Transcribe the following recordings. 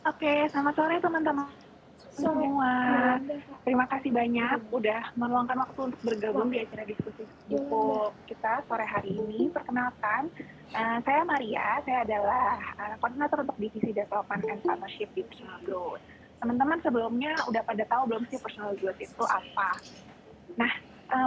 Oke, selamat sore teman-teman semua. Terima kasih banyak udah meluangkan waktu untuk bergabung di acara diskusi buku kita sore hari ini. Perkenalkan, saya Maria. Saya adalah koordinator untuk divisi Development and Partnership di Personal Growth. Teman-teman sebelumnya udah pada tahu belum sih personal growth itu apa? Nah,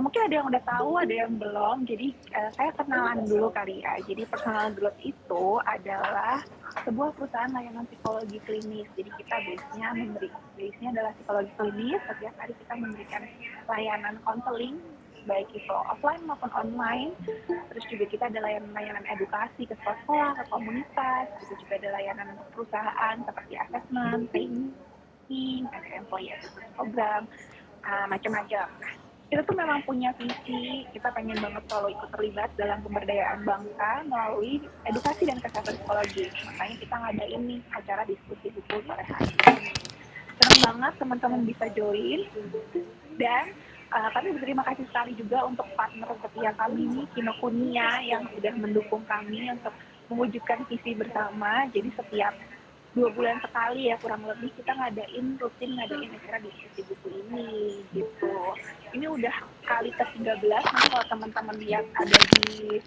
mungkin ada yang udah tahu, ada yang belum. Jadi saya kenalan dulu kali ya. Jadi personal growth itu adalah sebuah perusahaan layanan psikologi klinis. Jadi kita base-nya adalah psikologi klinis. Setiap hari kita memberikan layanan konseling, baik itu offline maupun online. Terus juga kita ada layanan edukasi ke sekolah-sekolah, ke komunitas. Itu juga ada layanan untuk perusahaan seperti assessment, training, ada employee assistance program, macam-macam. Nah, kita tuh memang punya visi, kita pengen banget selalu ikut terlibat dalam pemberdayaan bangsa melalui edukasi dan kesehatan psikologi. Makanya kita ngadain nih acara diskusi buku sore hari ini. Senang banget teman-teman bisa join, dan kami berterima kasih sekali juga untuk partner setia kami nih, Kinokuniya, yang sudah mendukung kami untuk mewujudkan visi bersama. Jadi setiap 2 bulan sekali ya kurang lebih kita rutin ngadain acara diskusi buku ini gitu. Ini udah kali ke-13. Nanti kalau teman-teman lihat ada di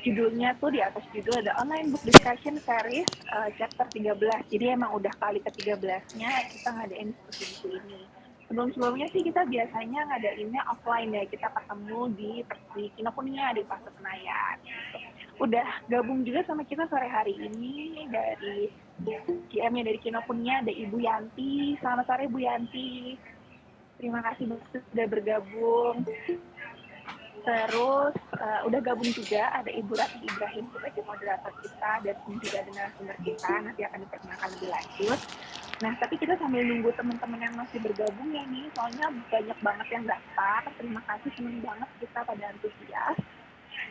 judulnya tuh, di atas judul ada online book discussion series chapter 13. Jadi emang udah kali ke-13-nya kita ngadain diskusi buku ini. Sebelum-sebelumnya sih kita biasanya ngadainnya offline ya, kita ketemu di Kinokuniya di Pasar Senayan. Udah gabung juga sama kita sore hari ini dari GM-nya dari Kinokuniya ada Ibu Yanti. Selamat sore Bu Yanti. Terima kasih sudah bergabung. Terus udah gabung juga ada Ibu Ratih Ibrahim sebagai moderator kita, dan juga ada narasumber kita nanti akan diperkenalkan lebih lanjut. Nah, tapi kita sambil nunggu teman-teman yang masih bergabung ya nih, soalnya banyak banget yang daftar. Terima kasih, senang banget kita pada antusias.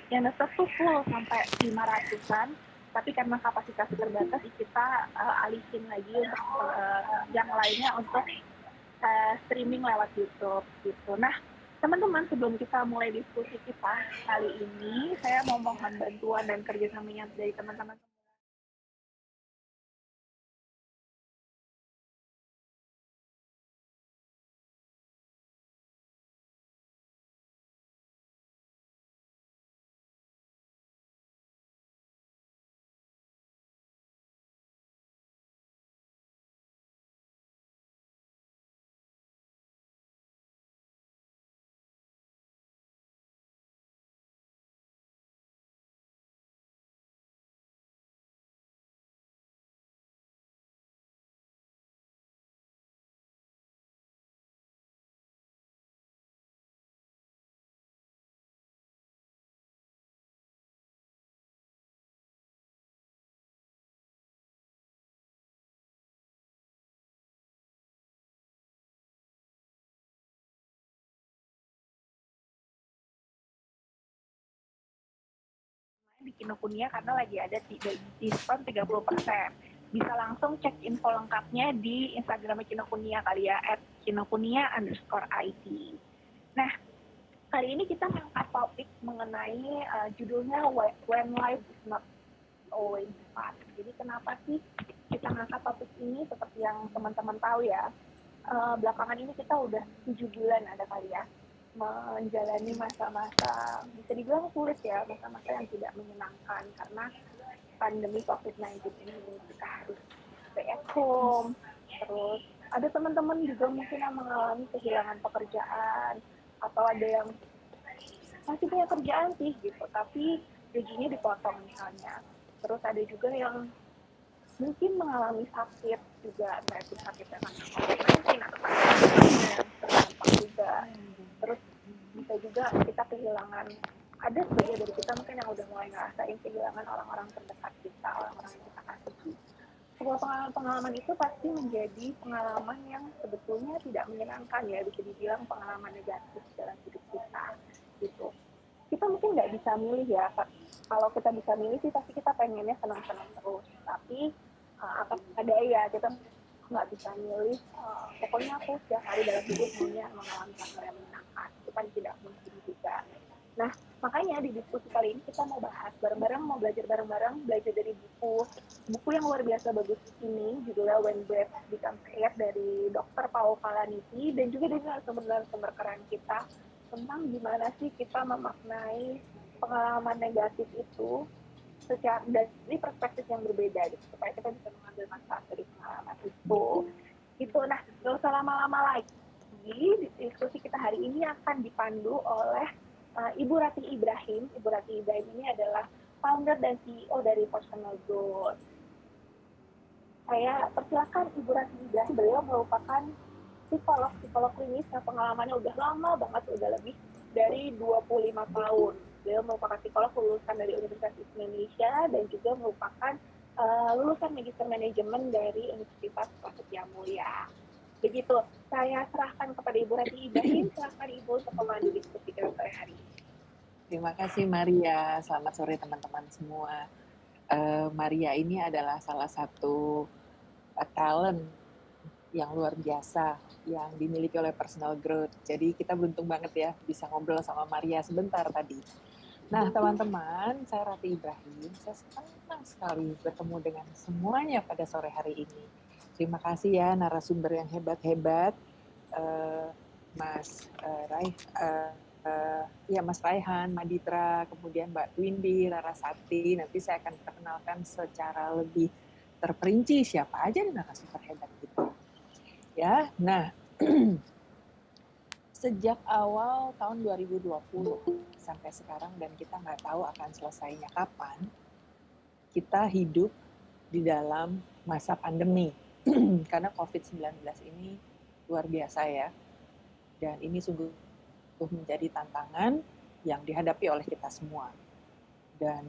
Yang daftar tuh full sampai 500-an, tapi karena kapasitas terbatas kita alihin lagi untuk yang lainnya untuk streaming lewat YouTube gitu. Nah, teman-teman, sebelum kita mulai diskusi kita kali ini, saya mau mohon bantuan dan kerjasamanya dari teman-teman di Kinokuniya karena lagi ada diskon 30%. Bisa langsung cek info lengkapnya di Instagramnya Kinokuniya kali ya, @kinokuniya_id. Nah, kali ini kita mengangkat topik mengenai judulnya When Life is Not Always Fun. Jadi kenapa sih kita mengangkat topik ini? Seperti yang teman-teman tahu ya, belakangan ini kita udah 7 bulan ada kali ya menjalani masa-masa bisa dibilang sulit ya, masa-masa yang tidak menyenangkan karena pandemi COVID-19 ini. Kita harus stay at home, terus ada teman-teman juga mungkin yang mengalami kehilangan pekerjaan, atau ada yang masih punya kerjaan sih gitu tapi gajinya dipotong misalnya. Terus ada juga yang mungkin mengalami sakit juga, entah itu sakit yang karena COVID-19 atau yang terdampak juga. Terus bisa juga kita kehilangan, ada sebagian dari kita mungkin yang udah mulai ngerasain kehilangan orang-orang terdekat kita, orang-orang yang kita kasihi. Sebuah pengalaman itu pasti menjadi pengalaman yang sebetulnya tidak menyenangkan ya, bisa dibilang pengalaman negatif dalam hidup kita gitu. Kita mungkin nggak bisa milih ya, kalau kita bisa milih sih pasti kita pengennya senang-senang terus, tapi apa ada ya, kita nggak bisa milih. Pokoknya aku setiap hari dalam hidup maunya mengalami hal yang menyenangkan, itu kan tidak mungkin juga. Nah, Makanya di diskusi kali ini kita mau bahas bareng-bareng, mau belajar bareng-bareng, belajar dari buku yang luar biasa bagus ini, judulnya When Breath Becomes Air dari Dr. Paul Kalaniti, dan juga dari narasumber keren kita tentang gimana sih kita memaknai pengalaman negatif itu secara dari perspektif yang berbeda gitu, supaya kita bisa mengambil manfaat dari pengalaman itu. Gitu. Nah, nggak usah lama-lama lagi. Diskusi kita hari ini akan dipandu oleh Ibu Rati Ibrahim. Ibu Rati Ibrahim ini adalah founder dan CEO dari Personal Growth. Saya persilakan Ibu Rati Ibrahim. Beliau merupakan psikolog klinis yang pengalamannya udah lama banget, udah lebih dari 25 tahun. Beliau merupakan psikolog lulusan dari Universitas Indonesia dan juga merupakan lulusan Magister Manajemen dari Universitas Prasetya Mulia. Begitu, saya serahkan kepada Ibu Rati Ibrahim. Silakan Ibu untuk memandu diskusi kita sore hari ini. Terima kasih Maria, selamat sore teman-teman semua. Maria ini adalah salah satu talent yang luar biasa yang dimiliki oleh Personal Growth. Jadi kita beruntung banget ya bisa ngobrol sama Maria sebentar tadi. Nah teman-teman, saya Rati Ibrahim, saya senang sekali bertemu dengan semuanya pada sore hari ini. Terima kasih ya narasumber yang hebat-hebat, Mas Mas Raihan, Maditra, kemudian Mbak Windy, Rarasati. Nanti saya akan perkenalkan secara lebih terperinci siapa aja narasumber hebat kita. Ya, nah sejak awal tahun 2020 sampai sekarang dan kita nggak tahu akan selesainya kapan, kita hidup di dalam masa pandemi. Karena COVID-19 ini luar biasa ya, dan ini sungguh menjadi tantangan yang dihadapi oleh kita semua. Dan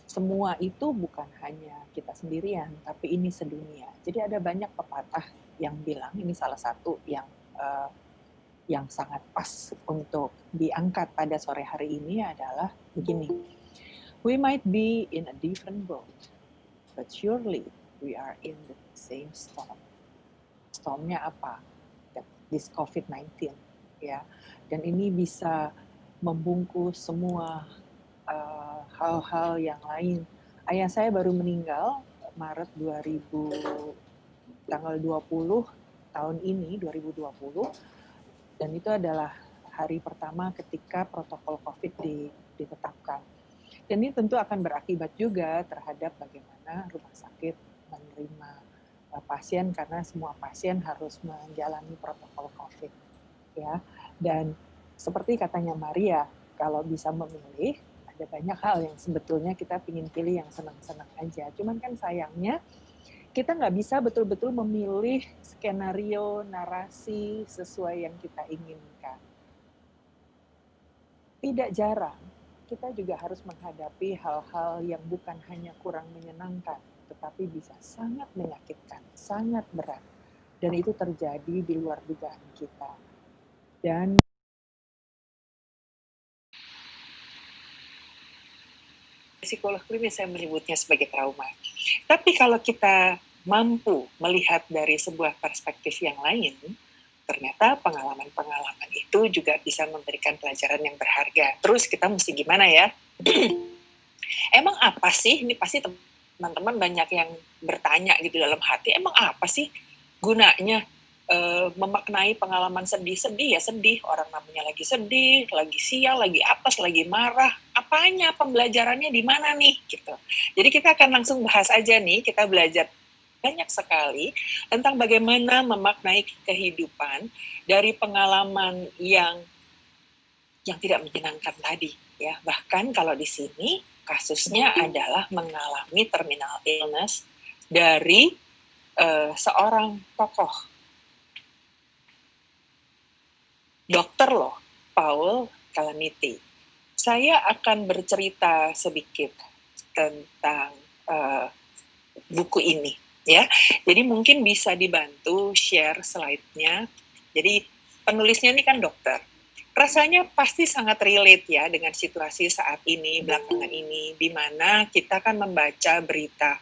semua itu bukan hanya kita sendirian, tapi ini sedunia. Jadi ada banyak pepatah yang bilang, ini salah satu yang sangat pas untuk diangkat pada sore hari ini adalah begini. We might be in a different boat, but surely we are in the same storm. Stormnya apa? This COVID-19, ya. Dan ini bisa membungkus semua hal-hal yang lain. Ayah saya baru meninggal Maret 2000, tanggal 20 tahun ini, 2020, dan itu adalah hari pertama ketika protokol COVID ditetapkan. Dan ini tentu akan berakibat juga terhadap bagaimana rumah sakit menerima pasien, karena semua pasien harus menjalani protokol COVID. Ya, dan seperti katanya Maria, kalau bisa memilih, ada banyak hal yang sebetulnya kita ingin pilih yang senang-senang aja. Cuman kan sayangnya kita nggak bisa betul-betul memilih skenario narasi sesuai yang kita inginkan. Tidak jarang kita juga harus menghadapi hal-hal yang bukan hanya kurang menyenangkan, tetapi bisa sangat menyakitkan, sangat berat. Dan itu terjadi di luar dugaan kita. Dan psikolog klinis saya menyebutnya sebagai trauma. Tapi kalau kita mampu melihat dari sebuah perspektif yang lain, ternyata pengalaman-pengalaman itu juga bisa memberikan pelajaran yang berharga. Terus kita mesti gimana ya? Emang apa sih? Ini pasti teman-teman banyak yang bertanya gitu dalam hati, emang apa sih gunanya memaknai pengalaman sedih-sedih? Ya sedih, orang namanya lagi sedih, lagi sial, lagi apes, lagi marah. Apanya, pembelajarannya di mana nih? Gitu. Jadi kita akan langsung bahas aja nih, kita belajar banyak sekali tentang bagaimana memaknai kehidupan dari pengalaman yang tidak menyenangkan tadi, ya. Bahkan kalau di sini kasusnya adalah mengalami terminal illness dari seorang tokoh dokter loh, Paul Kalaniti. Saya akan bercerita sedikit tentang buku ini, ya. Jadi mungkin bisa dibantu share slide-nya. Jadi penulisnya ini kan dokter. Rasanya pasti sangat relate ya dengan situasi saat ini, belakangan ini, di mana kita kan membaca berita.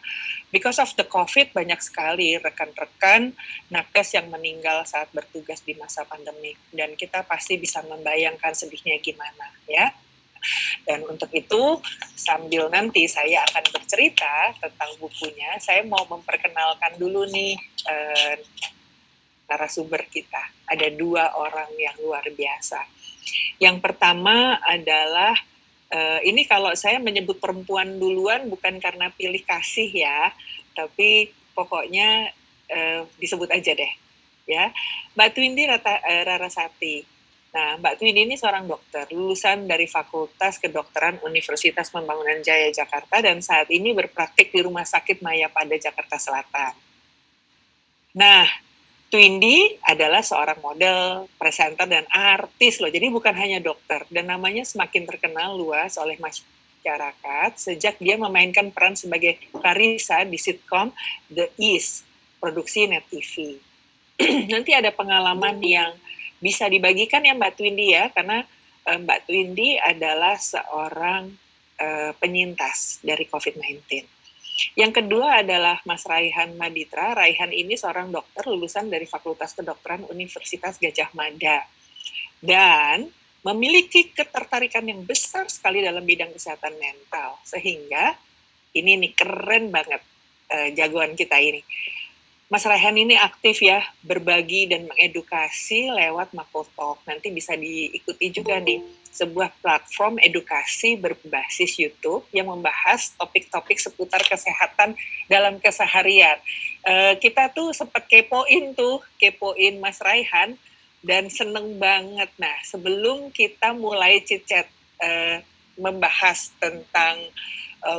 Because of the COVID, banyak sekali rekan-rekan nakes yang meninggal saat bertugas di masa pandemi. Dan kita pasti bisa membayangkan sedihnya gimana, ya. Dan untuk itu, sambil nanti saya akan bercerita tentang bukunya, saya mau memperkenalkan dulu nih narasumber kita. Ada 2 orang yang luar biasa. Yang pertama adalah, ini kalau saya menyebut perempuan duluan bukan karena pilih kasih ya, tapi pokoknya disebut aja deh, ya. Mbak Twindi Rarasati. Nah, Mbak Twindi ini seorang dokter, lulusan dari Fakultas Kedokteran Universitas Pembangunan Jaya Jakarta dan saat ini berpraktik di Rumah Sakit Mayapada Jakarta Selatan. Nah, Twindi adalah seorang model, presenter, dan artis loh. Jadi bukan hanya dokter. Dan namanya semakin terkenal luas oleh masyarakat sejak dia memainkan peran sebagai Clarissa di sitkom The East, produksi Net TV. Nanti ada pengalaman yang bisa dibagikan ya Mbak Twindi ya, karena Mbak Twindi adalah seorang penyintas dari COVID-19. Yang kedua adalah Mas Raihan Maditra. Raihan ini seorang dokter lulusan dari Fakultas Kedokteran Universitas Gadjah Mada. Dan memiliki ketertarikan yang besar sekali dalam bidang kesehatan mental. Sehingga ini nih keren banget jagoan kita ini. Mas Raihan ini aktif ya, berbagi dan mengedukasi lewat Mako Talk. Nanti bisa diikuti juga nih, sebuah platform edukasi berbasis YouTube yang membahas topik-topik seputar kesehatan dalam keseharian. Kita tuh sempat kepoin Mas Raihan dan seneng banget. Nah, sebelum kita mulai cicet membahas tentang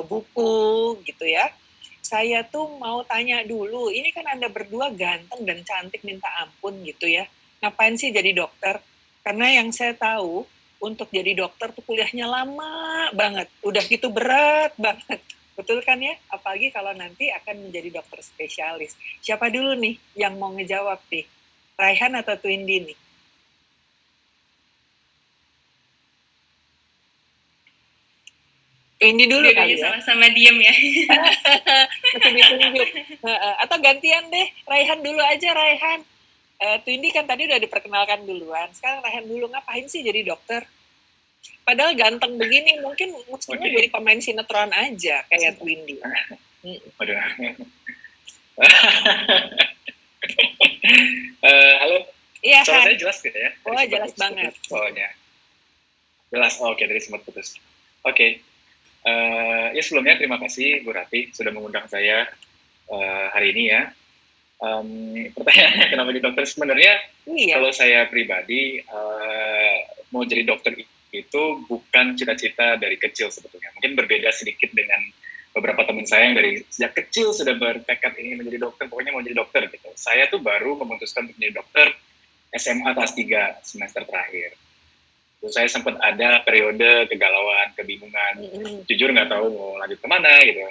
buku gitu ya, saya tuh mau tanya dulu, ini kan Anda berdua ganteng dan cantik minta ampun gitu ya. Ngapain sih jadi dokter? Karena yang saya tahu, untuk jadi dokter tuh kuliahnya lama banget. Udah gitu berat banget. Betul kan ya? Apalagi kalau nanti akan menjadi dokter spesialis. Siapa dulu nih yang mau ngejawab nih? Raihan atau Twindi nih? Twindi dulu kali ya. Sama-sama diem ya. Masih ditunjuk. Atau gantian deh, Raihan dulu aja Raihan. Twindi kan tadi udah diperkenalkan duluan. Sekarang Raihan dulu, ngapain sih jadi dokter? Padahal ganteng begini, mungkin mestinya jadi pemain sinetron aja kayak Twindi. Waduh. Halo. Iya Suara kan? saya jelas gitu ya? Oh, jelas banget. Soalnya. Jelas, oke, dari sempat putus. Oke. Ya sebelumnya terima kasih Bu Rati sudah mengundang saya hari ini ya. Pertanyaannya kenapa jadi dokter? Sebenarnya kalau saya pribadi mau jadi dokter itu bukan cita-cita dari kecil sebetulnya. Mungkin berbeda sedikit dengan beberapa teman saya yang dari sejak kecil sudah bertekad ingin menjadi dokter, pokoknya mau jadi dokter gitu. Saya tuh baru memutuskan untuk menjadi dokter SMA kelas 3 semester terakhir. Terus saya sempat ada periode kegalauan, kebingungan, jujur nggak tahu mau lanjut kemana gitu,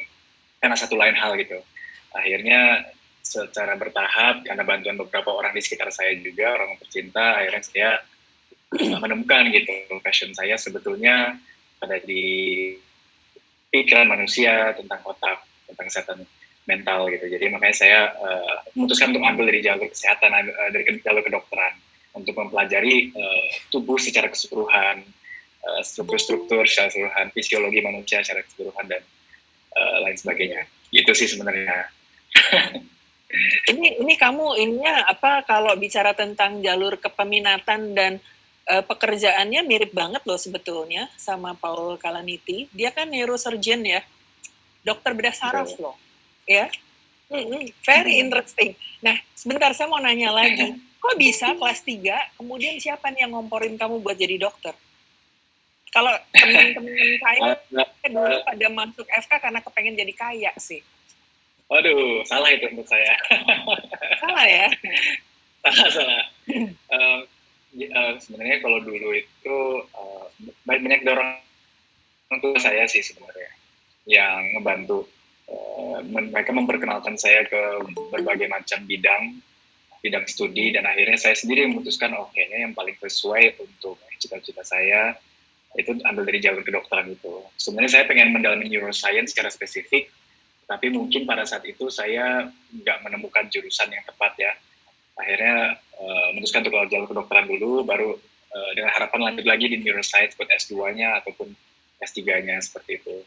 karena satu lain hal gitu. Akhirnya secara bertahap, karena bantuan beberapa orang di sekitar saya juga, orang tercinta, akhirnya saya menemukan gitu, passion saya sebetulnya ada di pikiran manusia, tentang otak, tentang kesehatan mental gitu. Jadi makanya saya memutuskan untuk ambil dari jalur kesehatan, dari jalur kedokteran, untuk mempelajari tubuh secara keseluruhan, struktur-struktur secara keseluruhan, fisiologi manusia secara keseluruhan, dan lain sebagainya. Itu sih sebenarnya. Ini kamu ininya apa, kalau bicara tentang jalur kepeminatan dan pekerjaannya mirip banget loh sebetulnya sama Paul Kalaniti. Dia kan neurosurgeon ya, dokter bedah saraf loh, ya. Very interesting. Nah, sebentar saya mau nanya lagi. Kok bisa kelas 3, kemudian siapa nih yang ngomporin kamu buat jadi dokter? Kalau teman-teman saya dulu pada masuk FK karena kepengen jadi kaya sih. Waduh, salah itu untuk saya. Salah ya? Salah. Sebenarnya kalau dulu itu banyak dorong untuk saya sih sebenarnya yang ngebantu. Mereka memperkenalkan saya ke berbagai macam bidang studi, dan akhirnya saya sendiri memutuskan kayaknya yang paling sesuai untuk cita-cita saya itu ambil dari jalur kedokteran itu. Sebenarnya saya pengen mendalami neuroscience secara spesifik, tapi mungkin pada saat itu saya nggak menemukan jurusan yang tepat ya. Akhirnya memutuskan untuk jalur kedokteran dulu, baru dengan harapan lanjut lagi di neuroscience buat S2-nya ataupun S3-nya seperti itu.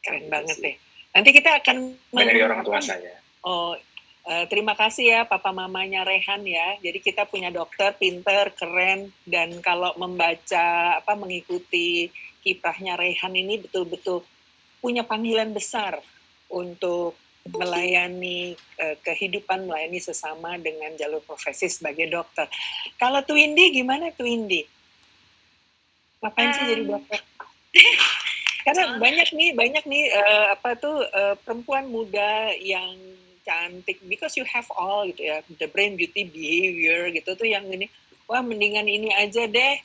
Keren banget deh. Nanti kita akan dari orang tua saya. Oh, terima kasih ya papa mamanya Rehan ya. Jadi kita punya dokter pinter, keren, dan kalau membaca mengikuti kiprahnya Rehan ini betul-betul punya panggilan besar untuk melayani kehidupan, melayani sesama dengan jalur profesi sebagai dokter. Kalau Twindy gimana Twindy? Ngapain sih jadi dokter? Karena banyak nih perempuan muda yang cantik, because you have all gitu ya, the brain, beauty, behavior gitu tuh yang ini, wah mendingan ini aja deh,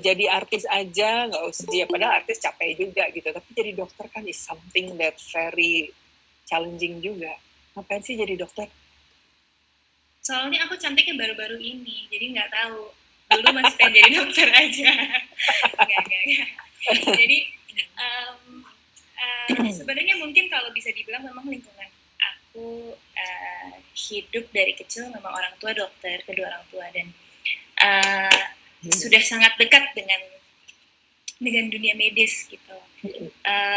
jadi artis aja, nggak usah ya, padahal artis capek juga gitu, tapi jadi dokter kan is something that very challenging juga. Ngapain sih jadi dokter? Soalnya aku cantiknya baru-baru ini, jadi nggak tahu. Dulu masih pengen jadi dokter aja. Nggak. Jadi sebenarnya mungkin kalau bisa dibilang memang lingkungan aku hidup dari kecil memang orang tua dokter, kedua orang tua, dan sudah sangat dekat dengan dunia medis gitu.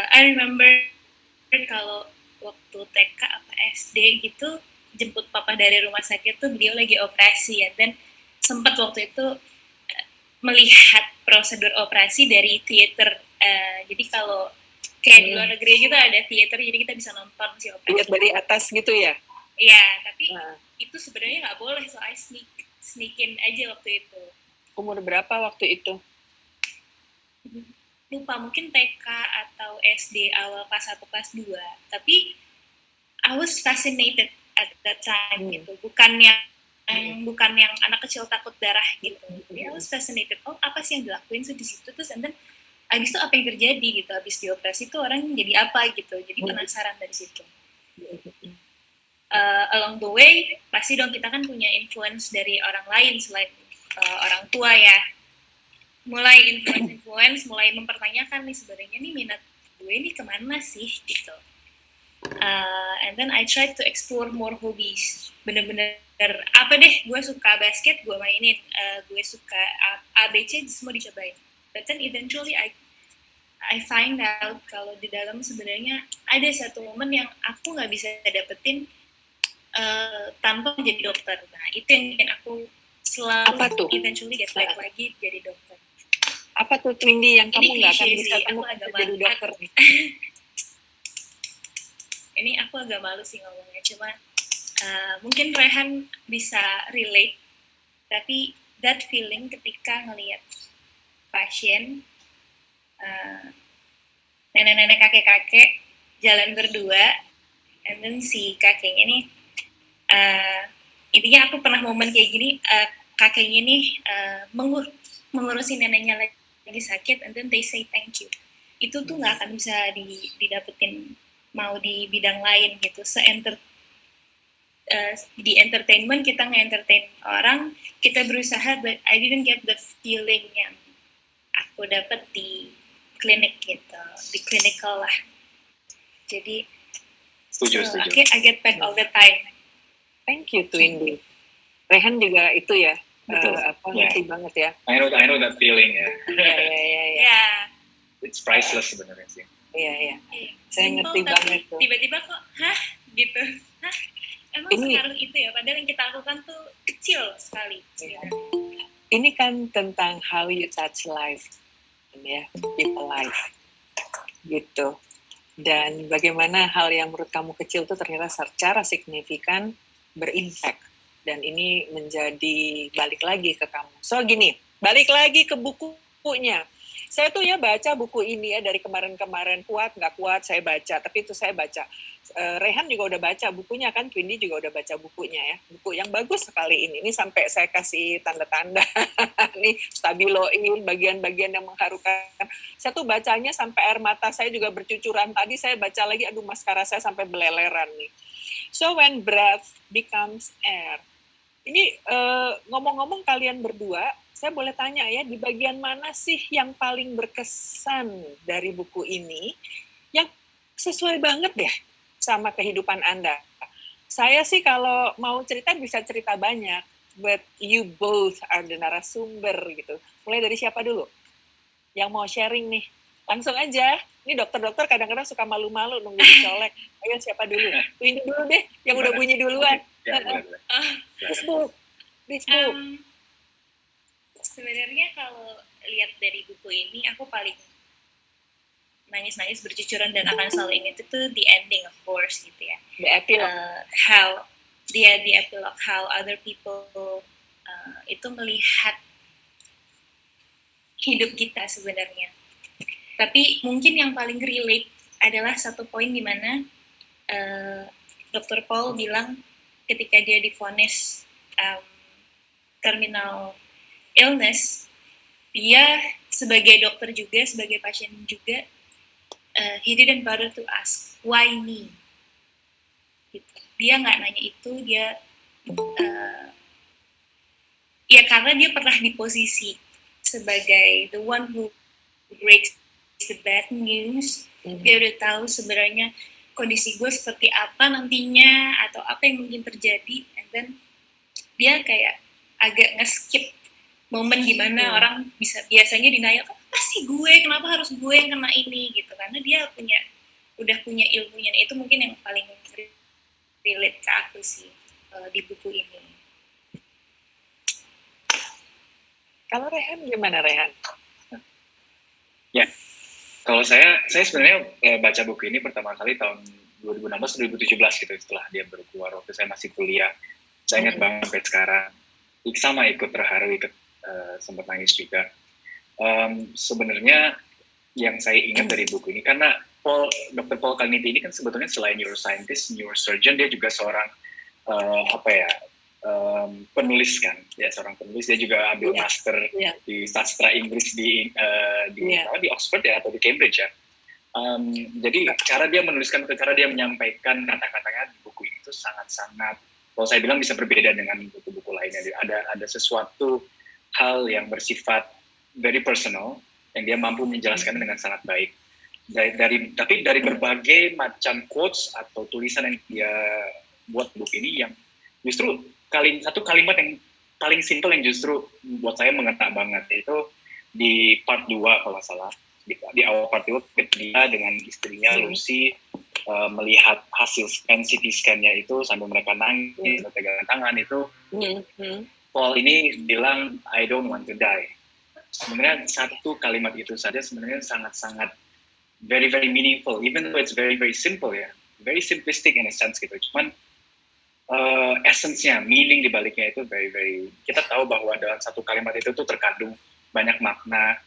I remember kalau waktu TK apa SD gitu jemput papa dari rumah sakit tuh beliau lagi operasi ya, dan sempat waktu itu melihat prosedur operasi dari theater. Jadi kalau kayak di luar negeri gitu ada theater, jadi kita bisa nonton si operasi. Lihat dari atas gitu ya? Iya, tapi itu sebenarnya nggak boleh, so I sneakin aja waktu itu. Umur berapa waktu itu? Lupa, mungkin TK atau SD awal kelas 1, kelas 2. Tapi I was fascinated at that time gitu. Bukan yang anak kecil takut darah gitu. Jadi I was fascinated. Oh, apa sih yang dilakuin di situ, terus and then abis itu apa yang terjadi gitu, abis dioperasi tuh orang jadi apa gitu, jadi penasaran dari situ. Along the way pasti dong kita kan punya influence dari orang lain selain orang tua ya, mulai influence, mulai mempertanyakan nih sebenarnya nih minat gue nih kemana sih gitu. And then I tried to explore more hobbies, bener-bener apa deh, gue suka basket gue mainin, gue suka ABC semua dicobain. But then eventually I find out kalau di dalam sebenarnya ada satu momen yang aku nggak bisa dapetin tanpa jadi dokter. Nah itu yang bikin aku selalu eventually get back lagi jadi dokter. Apa tuh Twindy yang kamu nggak akan bisa temukan jadi dokter? Ini aku agak malu sih ngomongnya, cuma mungkin Rehan bisa relate, tapi that feeling ketika ngelihat pasien, nenek-nenek, kakek-kakek jalan berdua, and then si kakeknya nih, intinya aku pernah momen kayak gini, kakeknya nih mengurusi neneknya lagi sakit, and then they say thank you. Itu tuh nggak akan bisa didapetin mau di bidang lain gitu. Di entertainment kita nge-entertain orang, kita berusaha, but I didn't get the feeling yang aku dapat di klinik gitu, di clinical lah. Jadi setuju. I get back all the time. Thank you Twindy. Rehan juga itu ya, ngerti banget ya. I know that feeling ya. Ya. It's priceless sebenarnya sih. Iya. Saya ngerti banget tuh. Tiba-tiba kok, gitu. Emang sekarang itu ya, padahal yang kita lakukan tuh kecil sekali. Ini kan tentang how you touch life, ya, people life, gitu. Dan bagaimana hal yang menurut kamu kecil itu ternyata secara signifikan berimpact. Dan ini menjadi balik lagi ke kamu. So gini, balik lagi ke bukunya. Saya tuh ya baca buku ini ya dari kemarin-kemarin, kuat nggak kuat saya baca, tapi itu saya baca. Rehan juga udah baca bukunya kan, Twindy juga udah baca bukunya ya. Buku yang bagus sekali ini sampai saya kasih tanda-tanda. Nih stabilo ini bagian-bagian yang mengharukan. Saya tuh bacanya sampai air mata saya juga bercucuran. Tadi saya baca lagi, aduh maskara saya sampai beleleran nih. So when breath becomes air. Ini ngomong-ngomong kalian berdua, saya boleh tanya ya, di bagian mana sih yang paling berkesan dari buku ini, yang sesuai banget deh sama kehidupan Anda? Saya sih kalau mau cerita bisa cerita banyak, but you both are the narasumber gitu. Mulai dari siapa dulu? Yang mau sharing nih? Langsung aja. Ini dokter-dokter kadang-kadang suka malu-malu nunggu dicolek. Ayo siapa dulu? Tunjuk dulu deh, yang udah bunyi duluan. Ya, boleh. Facebook. Sebenarnya kalau lihat dari buku ini, aku paling nangis-nangis bercucuran dan akan selalu ingat itu the ending, of course, gitu ya. The epilogue. The epilogue, how other people itu melihat hidup kita sebenarnya. Tapi mungkin yang paling relate adalah satu poin di mana Dr. Paul bilang ketika dia divonis terminal illness, dia sebagai dokter juga, sebagai pasien juga, he didn't bother to ask, why me? Gitu. Dia nggak nanya itu, dia ya karena dia pernah di posisi sebagai the one who breaks the bad news, dia udah tahu sebenarnya kondisi gue seperti apa nantinya atau apa yang mungkin terjadi, and then dia kayak agak nge-skip momen dimana orang biasanya denial, apa sih gue, kenapa harus gue yang kena ini gitu, karena dia udah punya ilmunya. Itu mungkin yang paling relate ke aku sih di buku ini. Kalau Rehan gimana, Rehan? Ya, kalau saya sebenarnya baca buku ini pertama kali tahun 2016-2017 gitu, setelah dia baru keluar waktu saya masih kuliah. Saya ingat banget sampai sekarang. Sama ikut terharu, sempat nangis juga. Sebenarnya yang saya ingat dari buku ini, karena Dr. Paul Kalnithi ini kan sebetulnya selain neuroscientist, neurosurgeon, dia juga seorang penulis kan, ya seorang penulis. Dia juga ambil master di sastra Inggris di Oxford ya atau di Cambridge ya. Jadi cara dia menuliskan, cara dia menyampaikan kata-katanya di buku ini itu sangat-sangat, kalau saya bilang bisa berbeda dengan buku-buku lainnya. Ada sesuatu hal yang bersifat very personal yang dia mampu menjelaskan dengan sangat baik. Tapi dari berbagai macam quotes atau tulisan yang dia buat buku ini, yang justru satu kalimat yang paling simple yang justru buat saya mengena banget, yaitu di part 2 kalau salah, di awal part 2 ketika dengan istrinya Lucy melihat hasil CT scan-nya itu sambil mereka nangis, pegangan tangan itu, Paul ini bilang, I don't want to die. Sebenarnya satu kalimat itu saja sebenarnya sangat-sangat very very meaningful, even though it's very very simple ya, very simplistic in a sense gitu. Cuman essence-nya, meaning di baliknya itu very very, kita tahu bahwa dalam satu kalimat itu tuh terkandung banyak makna,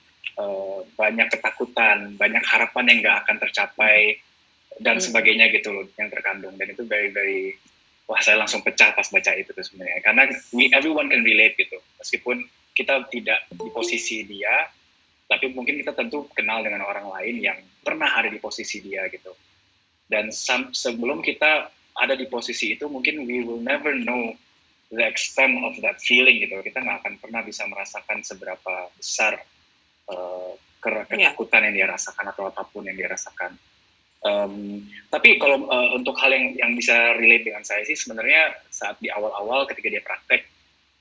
banyak ketakutan, banyak harapan yang nggak akan tercapai dan sebagainya gitu loh yang terkandung. Dan itu very very, wah saya langsung pecah pas baca itu tuh sebenarnya, karena everyone can relate gitu, meskipun kita tidak di posisi dia, tapi mungkin kita tentu kenal dengan orang lain yang pernah ada di posisi dia gitu. Dan sebelum kita ada di posisi itu, mungkin we will never know the extent of that feeling gitu. Kita nggak akan pernah bisa merasakan seberapa besar ketakutan yang dia rasakan atau apapun yang dia rasakan. Tapi kalau untuk hal yang bisa relate dengan saya sih, sebenarnya saat di awal-awal ketika dia praktek,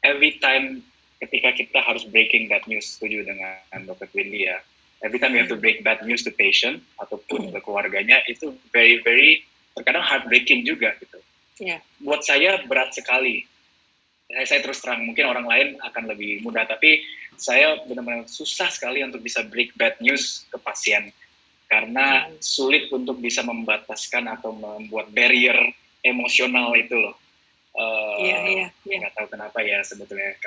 every time ketika kita harus breaking bad news, setuju dengan Dr. Windy ya, every time we have to break bad news to patient ataupun ke keluarganya, itu very very terkadang heartbreaking juga gitu. Buat saya berat sekali. Saya terus terang, mungkin orang lain akan lebih mudah, tapi saya benar-benar susah sekali untuk bisa break bad news ke pasien, karena sulit untuk bisa membataskan atau membuat barrier emosional itu loh. Nggak tahu kenapa ya sebetulnya.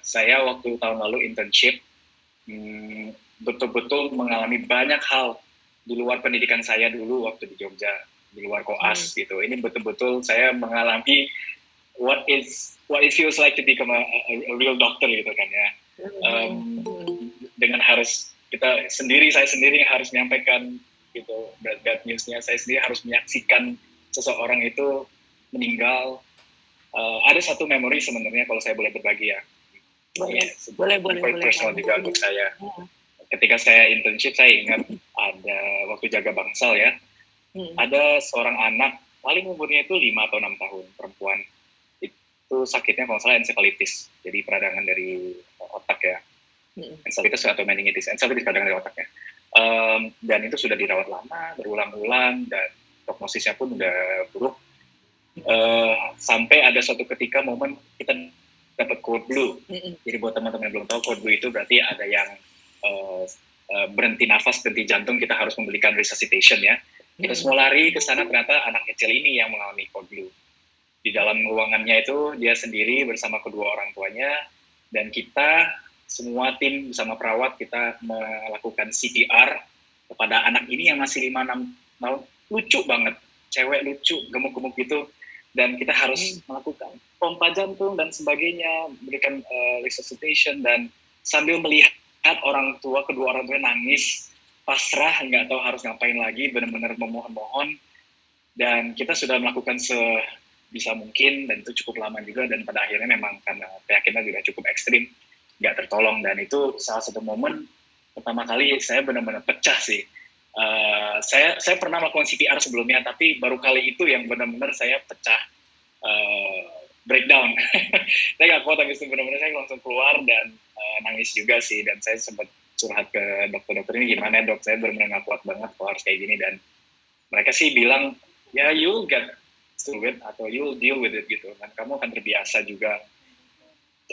Saya waktu tahun lalu internship, betul-betul mengalami banyak hal di luar pendidikan saya dulu waktu di Jogja, di luar koas gitu. Ini betul-betul saya mengalami what it feels like to become a real doctor gitu kan ya. Dengan harus saya sendiri harus menyampaikan gitu bad newsnya, saya sendiri harus menyaksikan seseorang itu meninggal. Ada satu memori sebenarnya kalau saya boleh berbagi ya. Boleh. Personal juga untuk saya. Ketika saya internship, saya ingat ada waktu jaga bangsal ya. Ada seorang anak, paling umurnya itu 5 atau 6 tahun, perempuan. itu sakitnya kalau nggak salah encephalitis, jadi peradangan dari otak ya. Encephalitis atau meningitis, encephalitis peradangan dari otaknya. Dan itu sudah dirawat lama, berulang-ulang, dan prognosisnya pun udah buruk. Sampai ada suatu ketika momen kita dapat code blue. Jadi buat teman-teman yang belum tahu, code blue itu berarti ada yang berhenti nafas, berhenti jantung, kita harus memberikan resuscitation ya. Kita semua lari ke sana, ternyata anak kecil ini yang mengalami code blue. Di dalam ruangannya itu dia sendiri bersama kedua orang tuanya, dan kita semua tim bersama perawat kita melakukan CPR kepada anak ini yang masih 5-6 tahun, lucu banget, cewek lucu, gemuk-gemuk gitu, dan kita harus melakukan pompa jantung dan sebagainya, berikan resuscitation, dan sambil melihat kedua orang tua nangis, pasrah, nggak tahu harus ngapain lagi, benar-benar memohon-mohon, dan kita sudah melakukan sebisa mungkin, dan itu cukup lama juga, dan pada akhirnya memang karena penyakitnya juga cukup ekstrim, nggak tertolong, dan itu salah satu momen pertama kali saya benar-benar pecah sih. Saya pernah melakukan CPR sebelumnya, tapi baru kali itu yang benar-benar saya pecah, breakdown. Saya nggak kuat, habis itu benar-benar saya langsung keluar dan nangis juga sih, dan saya sempat curhat ke dokter-dokter ini, gimana dok, saya benar-benar nggak kuat banget kalau harus kayak gini, dan mereka sih bilang, ya you'll get through it, atau you'll deal with it gitu, dan kamu akan terbiasa juga.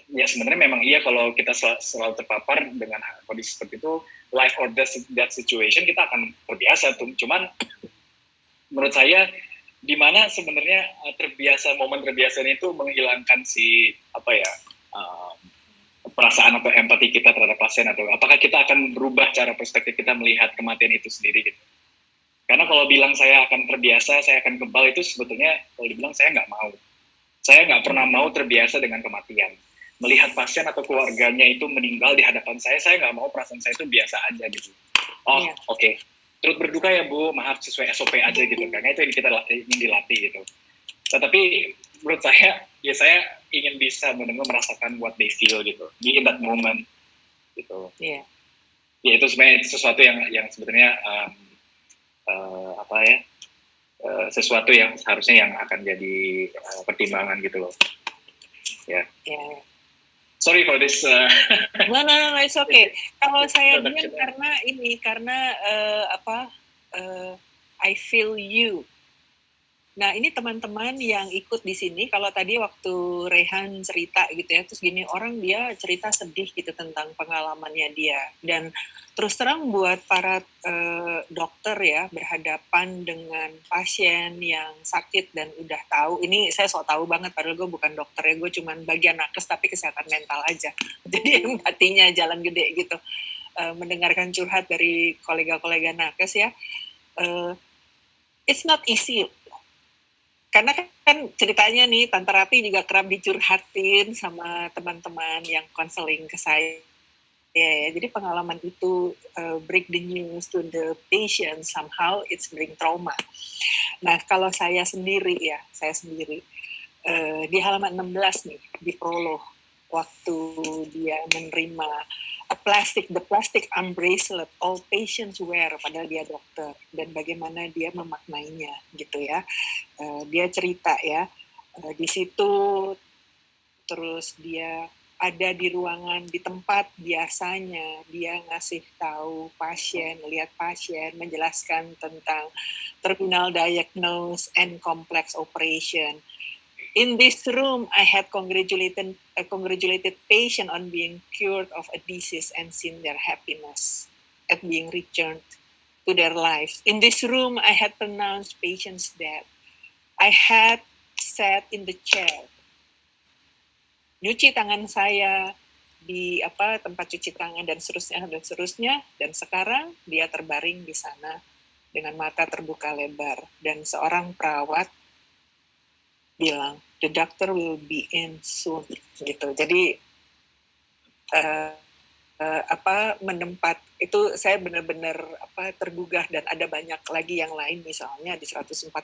Ya sebenarnya memang iya, kalau kita selalu terpapar dengan kondisi seperti itu, life or death situation, kita akan terbiasa tuh. Cuman menurut saya, di mana sebenarnya momen terbiasa itu menghilangkan perasaan atau empati kita terhadap pasien, atau apakah kita akan berubah cara perspektif kita melihat kematian itu sendiri gitu. Karena kalau bilang saya akan terbiasa, saya akan kebal, itu sebetulnya kalau dibilang saya nggak mau. Saya nggak pernah mau terbiasa dengan kematian. Melihat pasien atau keluarganya itu meninggal di hadapan saya nggak mau, perasaan saya itu biasa aja gitu. Oke. Turut berduka ya Bu, maaf sesuai SOP aja gitu. Karena itu yang kita ingin dilatih gitu. Tetapi menurut saya, ya saya ingin bisa benar-benar merasakan what they feel gitu, di in that moment gitu. Iya. Ya itu sebenarnya sesuatu yang sebenarnya sesuatu yang seharusnya yang akan jadi pertimbangan gitu loh. Ya. Yeah. Sorry for this. No, it's okay. Kalau saya diam karena I feel you. Nah, ini teman-teman yang ikut di sini, kalau tadi waktu Rehan cerita gitu ya, terus gini, orang dia cerita sedih gitu tentang pengalamannya dia. Dan terus terang buat para dokter ya, berhadapan dengan pasien yang sakit dan udah tahu, ini saya sok tahu banget, padahal gue bukan dokter ya, gue cuman bagian nakes tapi kesehatan mental aja. Jadi empatinya jalan gede gitu. Mendengarkan curhat dari kolega-kolega nakes ya, it's not easy. Karena kan ceritanya nih, Tante Rati juga kerap dicurhatin sama teman-teman yang konseling ke saya. Ya, jadi pengalaman itu break the news to the patient, somehow it's bring trauma. Nah, kalau saya sendiri di halaman 16 nih, di prolog, waktu dia menerima the plastic arm bracelet all patients wear, padahal dia dokter, dan bagaimana dia memaknainya gitu ya. Dia cerita ya, di situ terus dia ada di ruangan, di tempat biasanya dia ngasih tahu pasien, lihat pasien, menjelaskan tentang terminal diagnosis and complex operation. In this room, I had congratulated patient on being cured of a disease and seen their happiness at being returned to their lives. In this room, I had pronounced patients dead. I had sat in the chair, nyuci tangan saya di tempat cuci tangan dan seterusnya, dan sekarang dia terbaring di sana dengan mata terbuka lebar, dan seorang perawat bilang, the doctor will be in soon, gitu. Jadi menempat itu, saya benar-benar tergugah, dan ada banyak lagi yang lain, misalnya di 146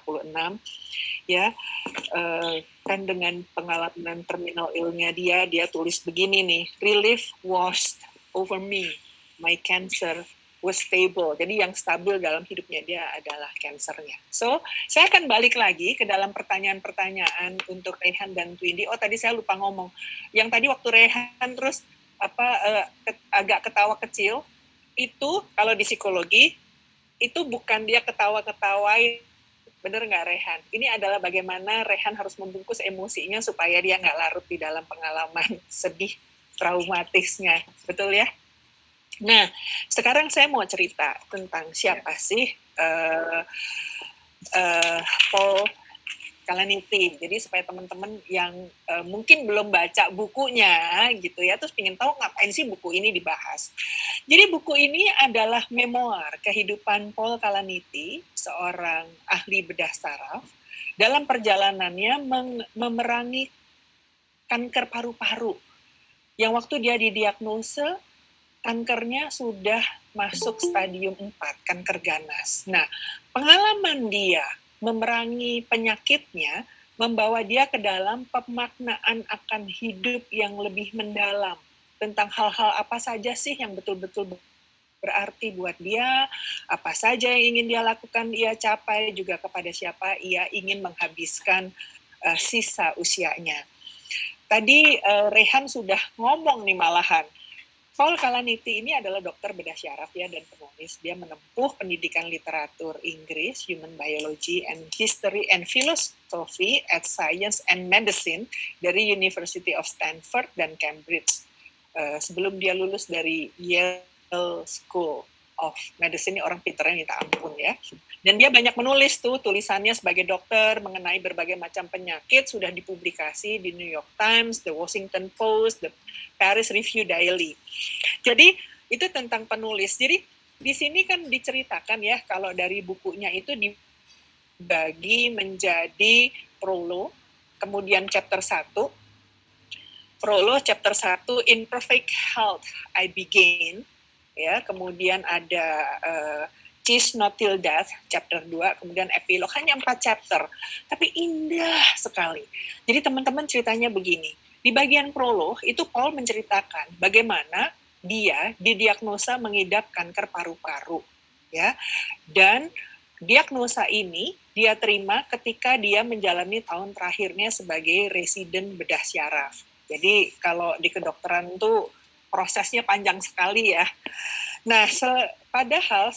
ya, kan dengan pengalaman terminal illnya dia tulis begini nih, relief washed over me, my cancer was stable. Jadi yang stabil dalam hidupnya dia adalah kansernya. So, saya akan balik lagi ke dalam pertanyaan-pertanyaan untuk Rehan dan Twindy. Oh, tadi saya lupa ngomong. Yang tadi waktu Rehan terus agak ketawa kecil, itu kalau di psikologi, itu bukan dia ketawa-ketawain. Bener nggak Rehan? Ini adalah bagaimana Rehan harus membungkus emosinya supaya dia nggak larut di dalam pengalaman sedih, traumatisnya. Betul ya? Nah, sekarang saya mau cerita tentang siapa sih Paul Kalanithi. Jadi supaya teman-teman yang mungkin belum baca bukunya gitu ya, terus pengen tahu ngapain sih buku ini dibahas. Jadi buku ini adalah memoir kehidupan Paul Kalanithi, seorang ahli bedah saraf, dalam perjalanannya memerangi kanker paru-paru. Yang waktu dia didiagnosa, kankernya sudah masuk stadium 4, kanker ganas. Nah, pengalaman dia memerangi penyakitnya membawa dia ke dalam pemaknaan akan hidup yang lebih mendalam. Tentang hal-hal apa saja sih yang betul-betul berarti buat dia, apa saja yang ingin dia lakukan, ia capai, juga kepada siapa ia ingin menghabiskan sisa usianya. Tadi Rehan sudah ngomong nih malahan, Paul Kalanithi ini adalah dokter bedah syaraf ya dan penulis. Dia menempuh pendidikan literatur Inggris, Human Biology and History and Philosophy at Science and Medicine dari University of Stanford dan Cambridge. Sebelum dia lulus dari Yale School of Medicine, ini orang pinternya minta ampun ya. Dan dia banyak menulis tuh tulisannya sebagai dokter mengenai berbagai macam penyakit, sudah dipublikasi di New York Times, The Washington Post, The Paris Review Daily. Jadi itu tentang penulis. Jadi di sini kan diceritakan ya kalau dari bukunya itu dibagi menjadi prolog, kemudian chapter 1. Prolog chapter 1, In Perfect Health I Begin, ya, kemudian ada Cheese Not Till Death, chapter 2, kemudian epilog, hanya 4 chapter, tapi indah sekali. Jadi teman-teman ceritanya begini, di bagian prolog itu Paul menceritakan bagaimana dia didiagnosa mengidap kanker paru-paru, ya, dan diagnosa ini dia terima ketika dia menjalani tahun terakhirnya sebagai residen bedah syaraf. Jadi kalau di kedokteran tuh prosesnya panjang sekali ya. Nah, padahal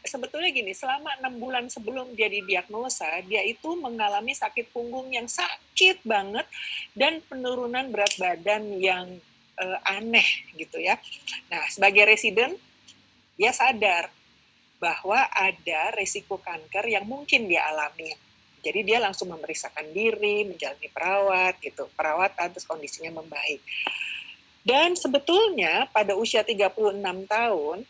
sebetulnya gini, selama 6 bulan sebelum dia didiagnosa, dia itu mengalami sakit punggung yang sakit banget dan penurunan berat badan yang aneh gitu ya. Nah, sebagai residen, dia sadar bahwa ada resiko kanker yang mungkin dia alami. Jadi dia langsung memeriksakan diri, menjalani perawatan, terus kondisinya membaik. Dan sebetulnya pada usia 36 tahun,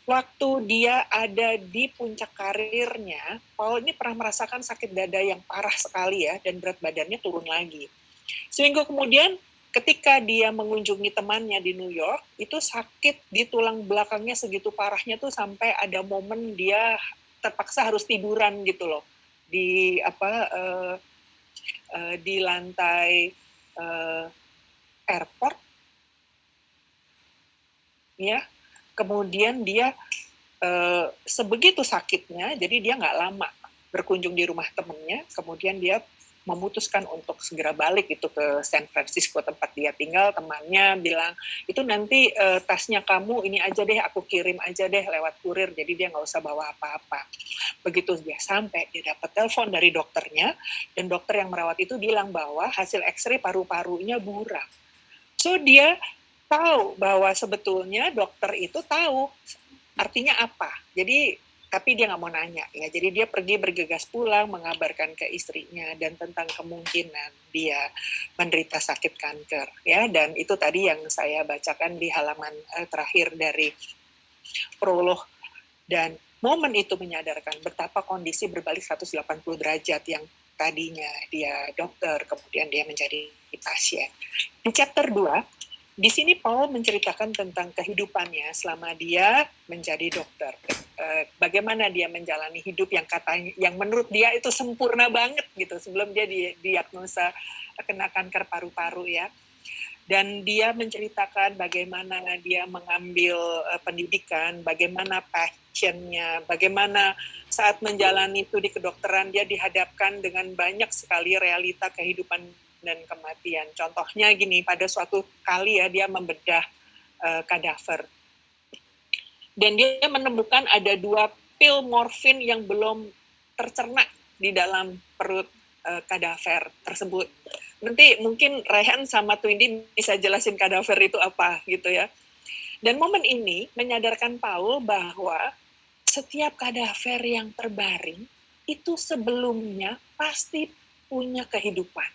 waktu dia ada di puncak karirnya, Paul ini pernah merasakan sakit dada yang parah sekali ya, dan berat badannya turun lagi. Seminggu kemudian, ketika dia mengunjungi temannya di New York, itu sakit di tulang belakangnya segitu parahnya tuh sampai ada momen dia terpaksa harus tiduran gitu loh, di di lantai airport. Ya, kemudian dia sebegitu sakitnya, jadi dia nggak lama berkunjung di rumah temennya, kemudian dia memutuskan untuk segera balik itu ke San Francisco tempat dia tinggal. Temannya bilang, itu nanti tasnya kamu ini aja deh, aku kirim aja deh lewat kurir, jadi dia nggak usah bawa apa-apa. Begitu dia sampai, dia dapat telepon dari dokternya, dan dokter yang merawat itu bilang bahwa hasil X-ray paru-parunya buram. So dia tahu bahwa sebetulnya dokter itu tahu artinya apa. Jadi tapi dia nggak mau nanya ya. Jadi dia pergi bergegas pulang mengabarkan ke istrinya dan tentang kemungkinan dia menderita sakit kanker ya. Dan itu tadi yang saya bacakan di halaman terakhir dari prolog. Dan momen itu menyadarkan betapa kondisi berbalik 180 derajat yang tadinya dia dokter kemudian dia menjadi pasien. Di chapter 2 di sini Paul menceritakan tentang kehidupannya selama dia menjadi dokter. Bagaimana dia menjalani hidup yang menurut dia itu sempurna banget gitu sebelum dia didiagnosa kena kanker paru-paru ya. Dan dia menceritakan bagaimana dia mengambil pendidikan, bagaimana passionnya, bagaimana saat menjalani itu di kedokteran dia dihadapkan dengan banyak sekali realita kehidupan dan kematian. Contohnya gini, pada suatu kali ya dia membedah kadaver. Dan dia menemukan ada 2 pil morfin yang belum tercerna di dalam perut kadaver tersebut. Nanti mungkin Rehan sama Twindy bisa jelasin kadaver itu apa gitu ya. Dan momen ini menyadarkan Paul bahwa setiap kadaver yang terbaring itu sebelumnya pasti punya kehidupan.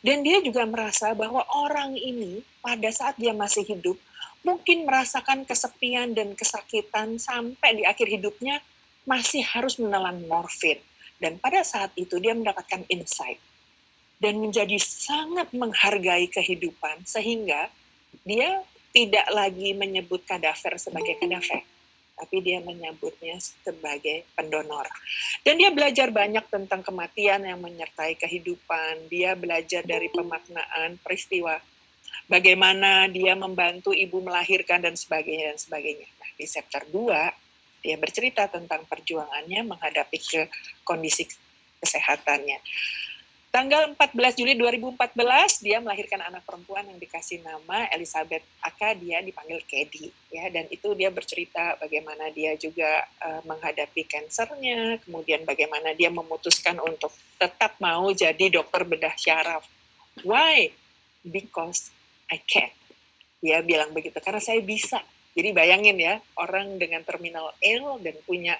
Dan dia juga merasa bahwa orang ini pada saat dia masih hidup mungkin merasakan kesepian dan kesakitan sampai di akhir hidupnya masih harus menelan morfin. Dan pada saat itu dia mendapatkan insight dan menjadi sangat menghargai kehidupan sehingga dia tidak lagi menyebut kadaver sebagai kadaver, tapi dia menyebutnya sebagai pendonor. Dan dia belajar banyak tentang kematian yang menyertai kehidupan, dia belajar dari pemaknaan peristiwa, bagaimana dia membantu ibu melahirkan dan sebagainya dan sebagainya. Nah, di chapter 2 dia bercerita tentang perjuangannya menghadapi kondisi kesehatannya. Tanggal 14 Juli 2014, dia melahirkan anak perempuan yang dikasih nama Elizabeth Aka, dia dipanggil Kedi. Ya, dan itu dia bercerita bagaimana dia juga menghadapi kansernya, kemudian bagaimana dia memutuskan untuk tetap mau jadi dokter bedah syaraf. Why? Because I can. Dia bilang begitu, karena saya bisa. Jadi bayangin ya, orang dengan terminal ill dan punya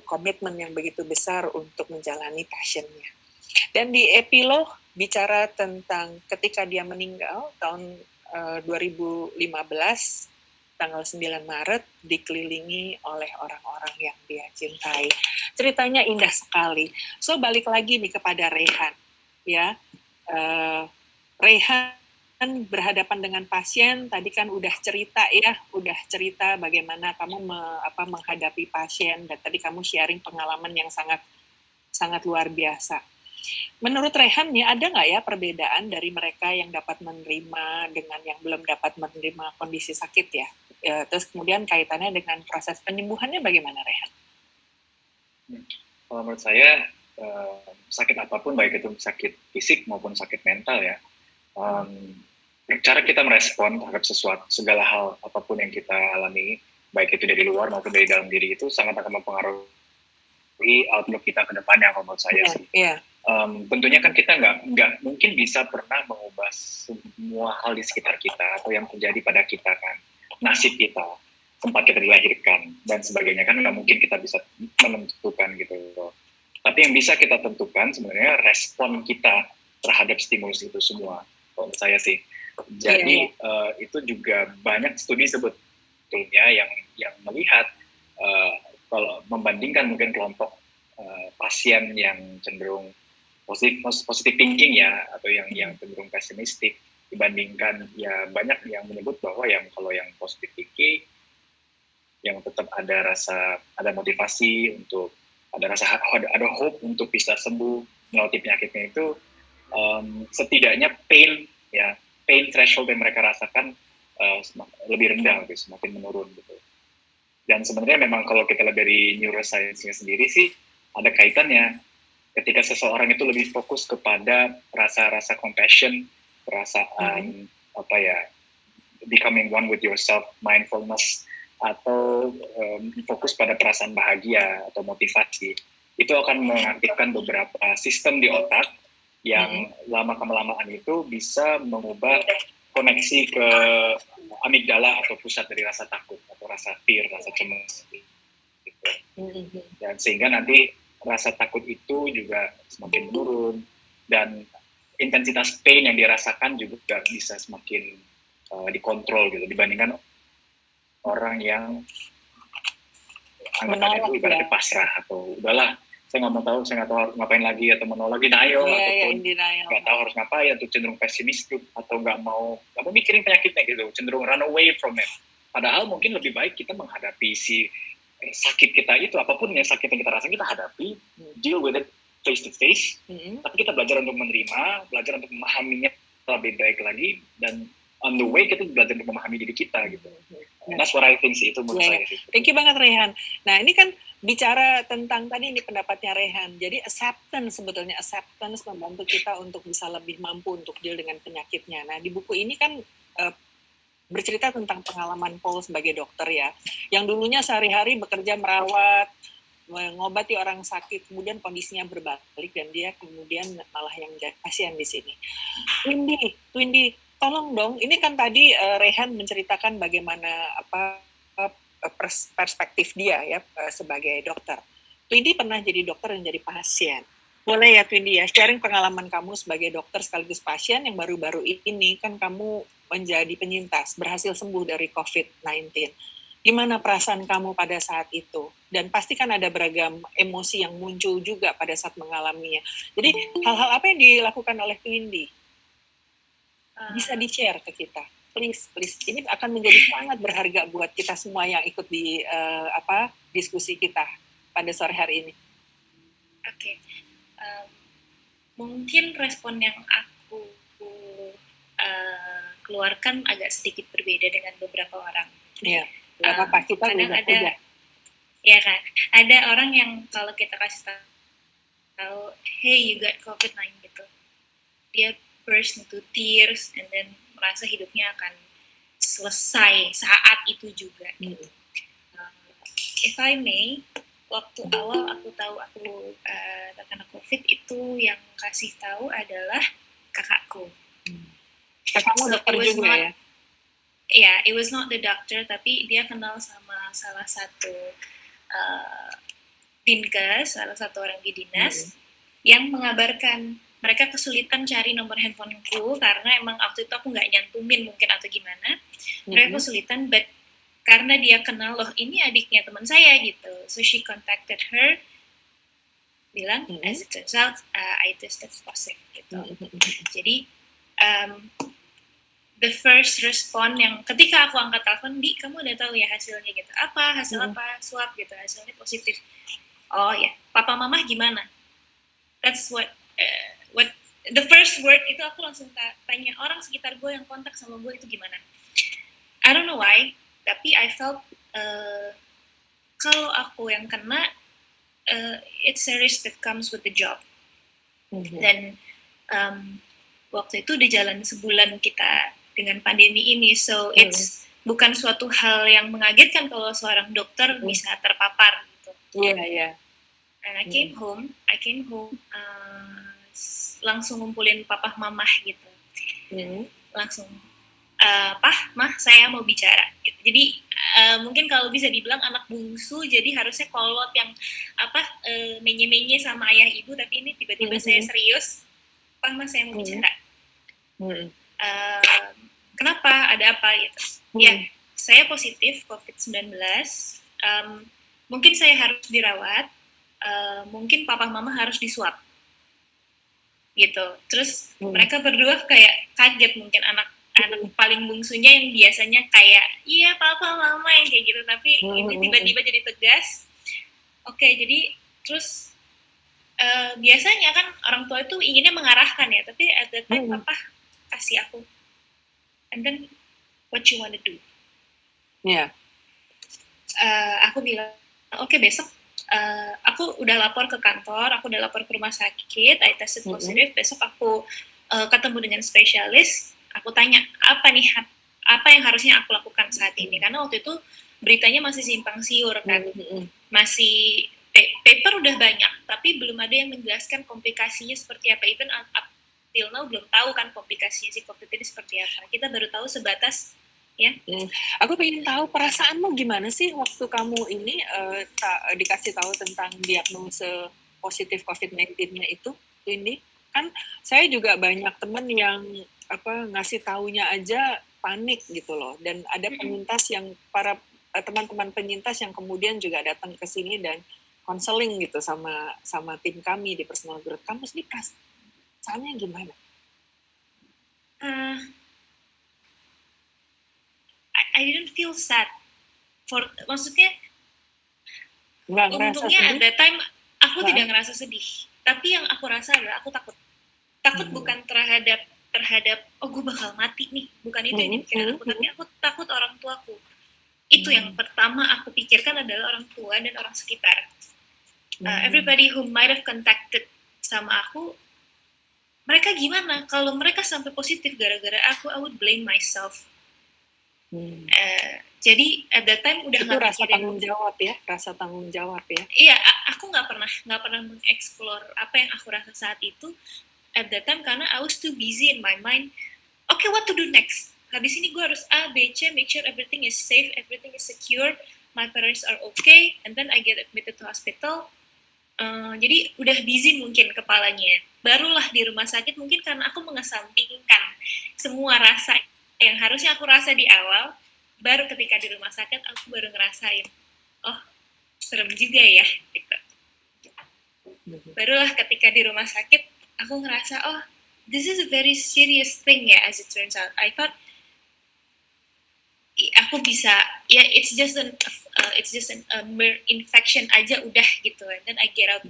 komitmen yang begitu besar untuk menjalani passionnya. Dan di epilog bicara tentang ketika dia meninggal tahun 2015 tanggal 9 Maret dikelilingi oleh orang-orang yang dia cintai. Ceritanya indah sekali. So balik lagi nih kepada Rehan, ya. Rehan berhadapan dengan pasien, tadi kan udah cerita bagaimana kamu menghadapi pasien, dan tadi kamu sharing pengalaman yang sangat luar biasa. Menurut Rehan nih, ada nggak ya perbedaan dari mereka yang dapat menerima dengan yang belum dapat menerima kondisi sakit ya? Terus kemudian kaitannya dengan proses penyembuhannya bagaimana, Rehan? Kalau menurut saya, sakit apapun, baik itu sakit fisik maupun sakit mental ya, cara kita merespon terhadap segala hal apapun yang kita alami, baik itu dari luar maupun dari dalam diri, itu sangat akan mempengaruhi outlook kita ke depannya, kalau menurut saya sih. Yeah. Tentunya kan kita nggak mungkin bisa pernah mengubah semua hal di sekitar kita atau yang terjadi pada kita kan, nasib kita, tempat kita dilahirkan dan sebagainya kan nggak mungkin kita bisa menentukan gitu. Tapi yang bisa kita tentukan sebenarnya respon kita terhadap stimulus itu semua, kalau menurut saya sih. Jadi itu juga banyak studi sebetulnya yang melihat kalau membandingkan mungkin kelompok pasien yang cenderung positive thinking ya, atau yang cenderung pesimistik dibandingkan, ya banyak yang menyebut bahwa kalau yang positive thinking yang tetap ada motivasi untuk ada hope untuk bisa sembuh melewati penyakitnya itu, setidaknya pain threshold yang mereka rasakan lebih rendah gitu, semakin menurun gitu. Dan sebenarnya memang kalau kita lihat dari neuroscience-nya sendiri sih ada kaitannya. Ketika seseorang itu lebih fokus kepada rasa-rasa compassion, perasaan becoming one with yourself, mindfulness, atau fokus pada perasaan bahagia atau motivasi, itu akan mengaktifkan beberapa sistem di otak yang lama-kelamaan itu bisa mengubah koneksi ke amigdala atau pusat dari rasa takut atau rasa fear, rasa cemas gitu. Dan sehingga nanti rasa takut itu juga semakin menurun dan intensitas pain yang dirasakan juga bisa semakin dikontrol gitu, dibandingkan orang yang anggapannya itu ibaratnya pasrah atau udahlah, saya nggak tahu harus ngapain lagi, atau menolak, denial, ataupun nggak tahu harus ngapain, atau cenderung pesimis atau nggak mau mikirin penyakitnya gitu, cenderung run away from it. Padahal mungkin lebih baik kita menghadapi si sakit kita itu, apapun ya sakit yang kita rasakan, kita hadapi, deal with it face to face, tapi kita belajar untuk menerima, belajar untuk memahaminya lebih baik lagi, dan on the way kita belajar untuk memahami diri kita gitu. That's what I think sih, itu menurut saya sih. Thank you banget Rehan. Nah ini kan bicara tentang tadi ini pendapatnya Rehan. Jadi sebetulnya acceptance membantu kita untuk bisa lebih mampu untuk deal dengan penyakitnya. Nah di buku ini kan bercerita tentang pengalaman Paul sebagai dokter ya, yang dulunya sehari-hari bekerja merawat, mengobati orang sakit, kemudian kondisinya berbalik dan dia kemudian malah yang jadi pasien di sini. Windy, tolong dong. Ini kan tadi Rehan menceritakan bagaimana perspektif dia ya sebagai dokter. Windy pernah jadi dokter dan jadi pasien. Boleh ya Windy ya, sharing pengalaman kamu sebagai dokter sekaligus pasien yang baru-baru ini kan kamu menjadi penyintas, berhasil sembuh dari COVID-19. Gimana perasaan kamu pada saat itu? Dan pasti kan ada beragam emosi yang muncul juga pada saat mengalaminya. Jadi hal-hal apa yang dilakukan oleh Windy? Bisa di-share ke kita, please. Ini akan menjadi sangat berharga buat kita semua yang ikut di diskusi kita pada sore hari ini. Oke. Mungkin respon yang aku keluarkan agak sedikit berbeda dengan beberapa orang. Iya. Gak apa-apa, kita udah. Ya kan, ada orang yang kalau kita kasih tahu, hey you got COVID-19 gitu, dia burst into tears and then merasa hidupnya akan selesai saat itu juga. If I may, waktu awal aku tahu aku terkena COVID itu yang kasih tahu adalah kakakku. Kakakmu dokter juga ya? Yeah, it was not the doctor, tapi dia kenal sama salah satu dinkes, salah satu orang di dinas, yang mengabarkan mereka kesulitan cari nomor handphoneku karena emang waktu itu aku nggak nyantumin mungkin atau gimana. Mereka kesulitan, but karena dia kenal, loh ini adiknya teman saya gitu, so she contacted her, bilang as it turns out I tested positive gitu. Jadi the first respon yang ketika aku angkat telepon, Di, kamu udah tahu ya hasilnya gitu. Apa? Hasil apa? Swab gitu. Hasilnya positif. Oh ya, papa mama gimana? That's what the first word itu aku langsung tanya orang sekitar gue yang kontak sama gue itu gimana. I don't know why, tapi I felt kalau aku yang kena, it's a risk that comes with the job. Dan waktu itu udah jalan sebulan kita dengan pandemi ini, so it's bukan suatu hal yang mengagetkan kalau seorang dokter bisa terpapar gitu. Iya. And I came home, langsung ngumpulin papa mamah gitu. Langsung, Pah, Mah, saya mau bicara. Gitu. Jadi mungkin kalau bisa dibilang anak bungsu, jadi harusnya kolot yang menye-menye sama ayah ibu, tapi ini tiba-tiba saya serius, Pah, Mah, saya mau bicara. Kenapa? Ada apa gitu? Ya, saya positif COVID-19. Mungkin saya harus dirawat. Mungkin papa mama harus diswab. Gitu. Terus mereka berdua kayak kaget, mungkin anak paling bungsunya yang biasanya kayak iya papa mama yang kayak gitu, tapi ini tiba-tiba jadi tegas. Oke, jadi terus biasanya kan orang tua itu inginnya mengarahkan ya, tapi at that time papa kasih aku, and then what you wanna do? Aku bilang oke, besok aku udah lapor ke kantor, aku udah lapor ke rumah sakit, I tested positive. Besok aku ketemu dengan spesialis, aku tanya apa yang harusnya aku lakukan saat ini, karena waktu itu beritanya masih simpang siur kan, masih paper udah banyak, tapi belum ada yang menjelaskan komplikasinya seperti apa. Even till now belum tahu kan komplikasinya si COVID ini seperti apa. Kita baru tahu sebatas ya. Aku pengen tahu perasaanmu gimana sih waktu kamu ini dikasih tahu tentang diagnosa positif COVID-19-nya itu, Windy. Kan saya juga banyak teman yang ngasih taunya aja panik gitu loh. Dan ada penyintas yang teman-teman penyintas yang kemudian juga datang ke sini dan konseling gitu sama tim kami di personal growth. Kamu sendiri perasaannya gimana? I didn't feel sad. Maksudnya, untungnya at that time aku tidak ngerasa sedih. Tapi yang aku rasa adalah aku takut. Takut bukan terhadap terhadap gue bakal mati nih, bukan itu yang dipikirin aku, tapi aku takut orang tuaku. Itu yang pertama aku pikirkan adalah orang tua dan orang sekitar. Everybody who might have contacted sama aku, mereka gimana kalau mereka sampai positif gara-gara aku? I would blame myself. Jadi at that time udah nggak rasa tanggung jawab ya, Iya, aku nggak pernah mengeksplor apa yang aku rasa saat itu at that time karena I was too busy in my mind. Okay, what to do next? Habis ini gue harus A, B, C, make sure everything is safe, everything is secure, my parents are okay, and then I get admitted to hospital. Jadi udah busy mungkin kepalanya. Barulah di rumah sakit mungkin karena aku mengesampingkan semua rasa yang harusnya aku rasa di awal, baru ketika di rumah sakit aku baru ngerasain, oh serem juga ya, gitu. Barulah ketika di rumah sakit aku ngerasa, oh this is a very serious thing ya, as it turns out. I thought aku bisa, ya it's just an infection aja udah gitu, and then I get out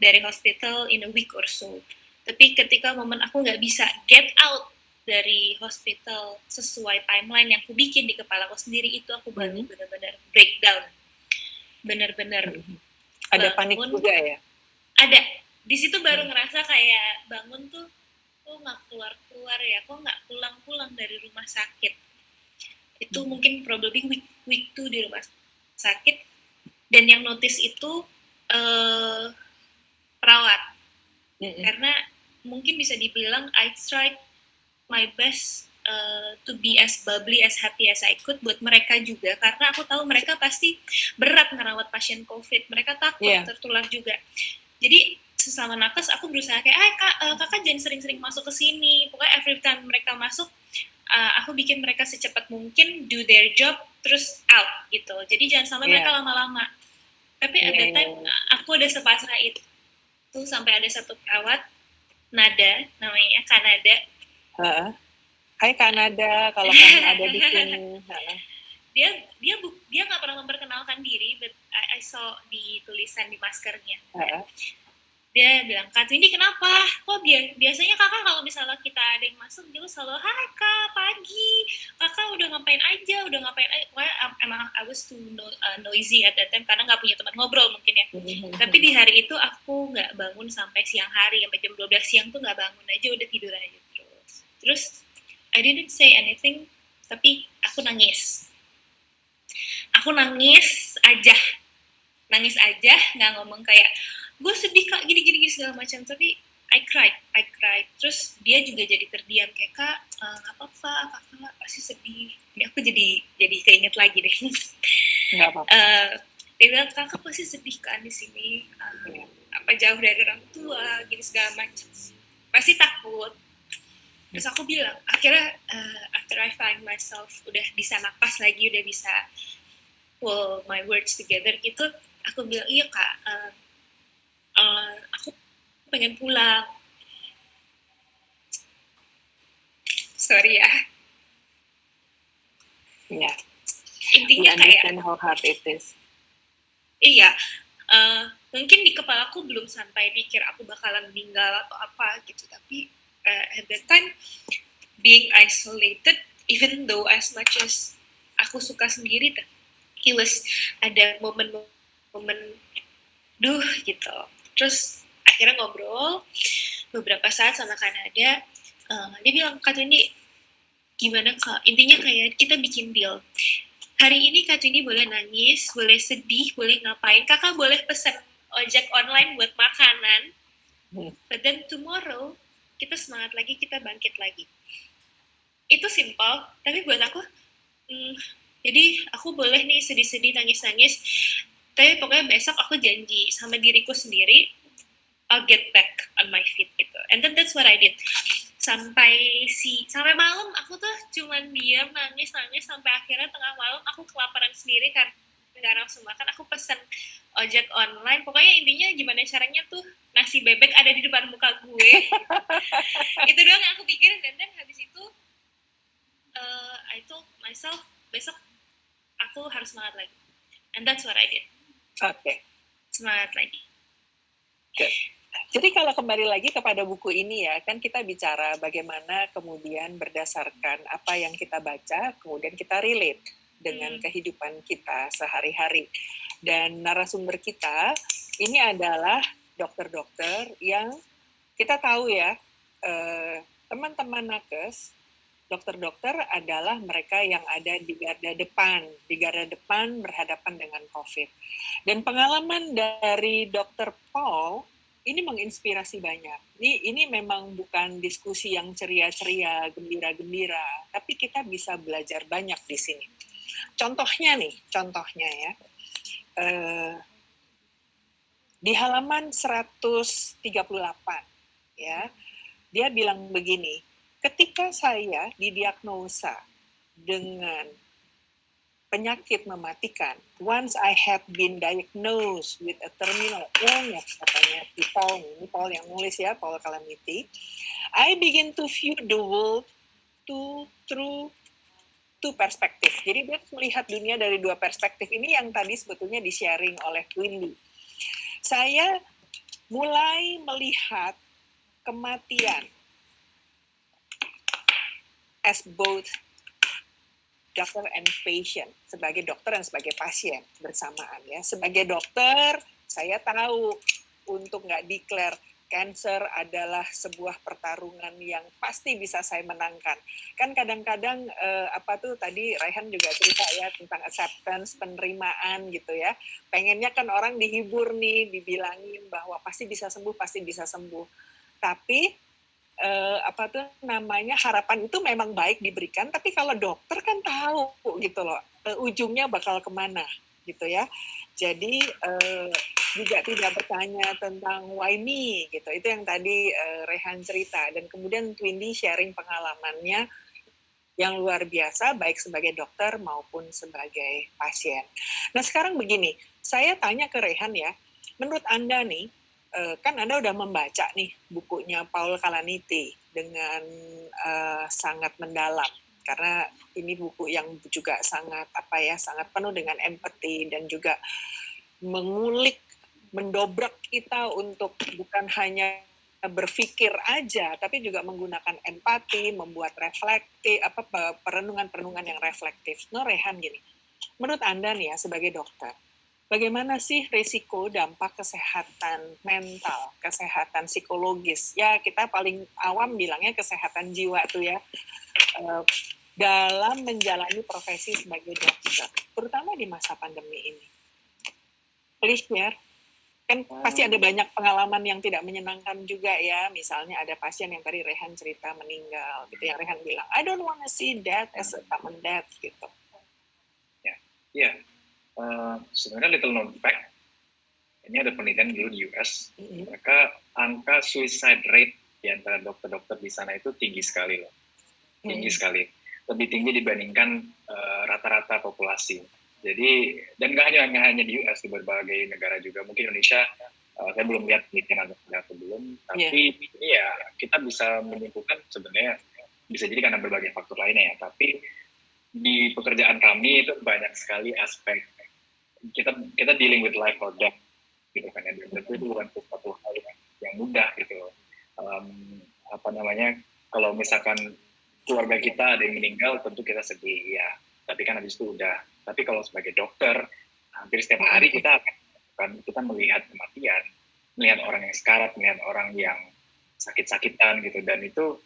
dari hospital in a week or so. Tapi ketika momen aku nggak bisa get out dari hospital sesuai timeline yang aku bikin di kepala aku sendiri, itu aku baru benar-benar breakdown, benar-benar ada panik juga ya. Ada di situ baru ngerasa kayak bangun tuh kok nggak keluar ya, kok nggak pulang dari rumah sakit. Itu mungkin probably week 2 di rumah sakit, dan yang notice itu perawat. Karena mungkin bisa dibilang I tried my best to be as bubbly, as happy as I could buat mereka juga, karena aku tahu mereka pasti berat ngerawat pasien COVID, mereka takut tertular juga. Jadi sesama nakes aku berusaha kayak, kakak jangan sering-sering masuk ke sini, pokoknya every time mereka masuk aku bikin mereka secepat mungkin do their job terus out gitu, jadi jangan sampai mereka lama-lama. Tapi at that time aku udah sepasrah itu sampai ada satu perawat Nada namanya, Kanada. Hai Kanada, kalau kamu ada di sini. Dia nggak pernah memperkenalkan diri, but I saw di tulisan di maskernya. Dia bilang, Kak Twindy kenapa? Kok biasanya kakak kalau misalnya kita ada yang masuk, dia selalu, hai kak, pagi, kakak udah ngapain aja. Well, emang I was too noisy at that time, karena nggak punya teman ngobrol mungkin ya. Tapi di hari itu aku nggak bangun sampai siang hari, sampai jam 12 siang tuh nggak bangun aja, udah tidur aja terus. I didn't say anything, tapi aku nangis. Aku nangis aja, nggak ngomong kayak, gue sedih kak, gini segala macam, tapi I cried. Terus dia juga jadi terdiam kayak, kak nggak apa-apa, kakak pasti sedih. Ini aku jadi keinget lagi deh. Nggak apa-apa. Dia bilang, kakak pasti sedih kan di sini, apa jauh dari orang tua, gini segala macam, pasti takut. Terus aku bilang, akhirnya after I find myself udah bisa napas lagi, udah bisa pull my words together gitu, aku bilang, iya kak, aku pengen pulang. Sorry ya. Iya. Intinya kayak, how hard it is. Iya, mungkin di kepala aku belum sampai pikir aku bakalan meninggal atau apa gitu, tapi at that time being isolated, even though as much as aku suka sendiri, it was ada momen gitu. Terus akhirnya ngobrol beberapa saat sama Kanada, dia bilang, Kak Twindy gimana kak, intinya kayak kita bikin deal, hari ini Kak Twindy boleh nangis, boleh sedih, boleh ngapain, kakak boleh pesen ojek online buat makanan, but then tomorrow kita semangat lagi, kita bangkit lagi. Itu simple, tapi buat aku, jadi aku boleh nih sedih-sedih, nangis-nangis, tapi pokoknya besok aku janji sama diriku sendiri, I'll get back on my feet gitu. And then that's what I did. Sampai malam aku tuh cuman diam, nangis sampai akhirnya tengah malam aku kelaparan sendiri karena nggak langsung makan, aku pesen ojek online. Pokoknya intinya gimana caranya tuh nasi bebek ada di depan muka gue. Itu doang yang aku pikirin, dan habis itu I told myself besok aku harus semangat lagi. And that's what I did. Okay. Semangat lagi. Good. Jadi kalau kembali lagi kepada buku ini ya, kan kita bicara bagaimana kemudian berdasarkan apa yang kita baca, kemudian kita relate dengan kehidupan kita sehari-hari. Dan narasumber kita ini adalah dokter-dokter yang kita tahu ya, teman-teman nakes, dokter-dokter adalah mereka yang ada di garda depan berhadapan dengan COVID. Dan pengalaman dari Dr. Paul ini menginspirasi banyak. Ini memang bukan diskusi yang ceria-ceria, gembira-gembira, tapi kita bisa belajar banyak di sini. Contohnya ya, di halaman 138, ya, dia bilang begini, ketika saya didiagnosa dengan penyakit mematikan, once I had been diagnosed with a terminal illness, katanya si Paul, ini Paul yang nulis ya, Paul Calamity, I begin to view the world through two perspektif. Jadi dia melihat dunia dari dua perspektif. Ini yang tadi sebetulnya di-sharing oleh Windy. Saya mulai melihat kematian as both doctor and patient, sebagai dokter dan sebagai pasien bersamaan ya. Sebagai dokter, saya tahu untuk nggak declare cancer adalah sebuah pertarungan yang pasti bisa saya menangkan. Kan kadang-kadang tadi Rehan juga cerita ya tentang acceptance, penerimaan gitu ya. Pengennya kan orang dihibur nih, dibilangin bahwa pasti bisa sembuh. Tapi harapan itu memang baik diberikan, tapi kalau dokter kan tahu gitu loh, ujungnya bakal kemana gitu ya. Jadi juga tidak bertanya tentang why me gitu, itu yang tadi Rehan cerita, dan kemudian Windy sharing pengalamannya yang luar biasa baik sebagai dokter maupun sebagai pasien. Nah sekarang begini, saya tanya ke Rehan ya, menurut Anda nih, kan Anda udah membaca nih bukunya Paul Calamity dengan sangat mendalam, karena ini buku yang juga sangat sangat penuh dengan empati dan juga mengulik, mendobrak kita untuk bukan hanya berpikir aja, tapi juga menggunakan empati, membuat reflektif, perenungan-perenungan yang reflektif. Rehan gini, menurut Anda nih ya sebagai dokter, bagaimana sih risiko dampak kesehatan mental, kesehatan psikologis? Ya kita paling awam bilangnya kesehatan jiwa tuh ya, dalam menjalani profesi sebagai dokter, terutama di masa pandemi ini. Please share. Kan pasti ada banyak pengalaman yang tidak menyenangkan juga ya. Misalnya ada pasien yang tadi Rehan cerita meninggal, gitu, yang Rehan bilang, I don't want to see that as a common death, gitu. Ya. Sebenarnya little known fact, ini ada penelitian dulu di US, mereka angka suicide rate di antara dokter-dokter di sana itu tinggi sekali loh, sekali, lebih tinggi dibandingkan rata-rata populasi. Jadi, dan nggak hanya di US, di berbagai negara juga, mungkin Indonesia, saya belum lihat penelitian atau belum, tapi ini ya kita bisa menyimpulkan sebenarnya bisa jadi karena berbagai faktor lainnya ya, tapi di pekerjaan kami itu banyak sekali aspek kita dealing with life or death gitu kan ya, dan itu bukan sesuatu hal yang mudah gitu. Kalau misalkan keluarga kita ada yang meninggal, tentu kita sedih ya, tapi kan habis itu udah. Tapi kalau sebagai dokter, hampir setiap hari kita melihat kematian, melihat orang yang sekarat, melihat orang yang sakit-sakitan gitu, dan itu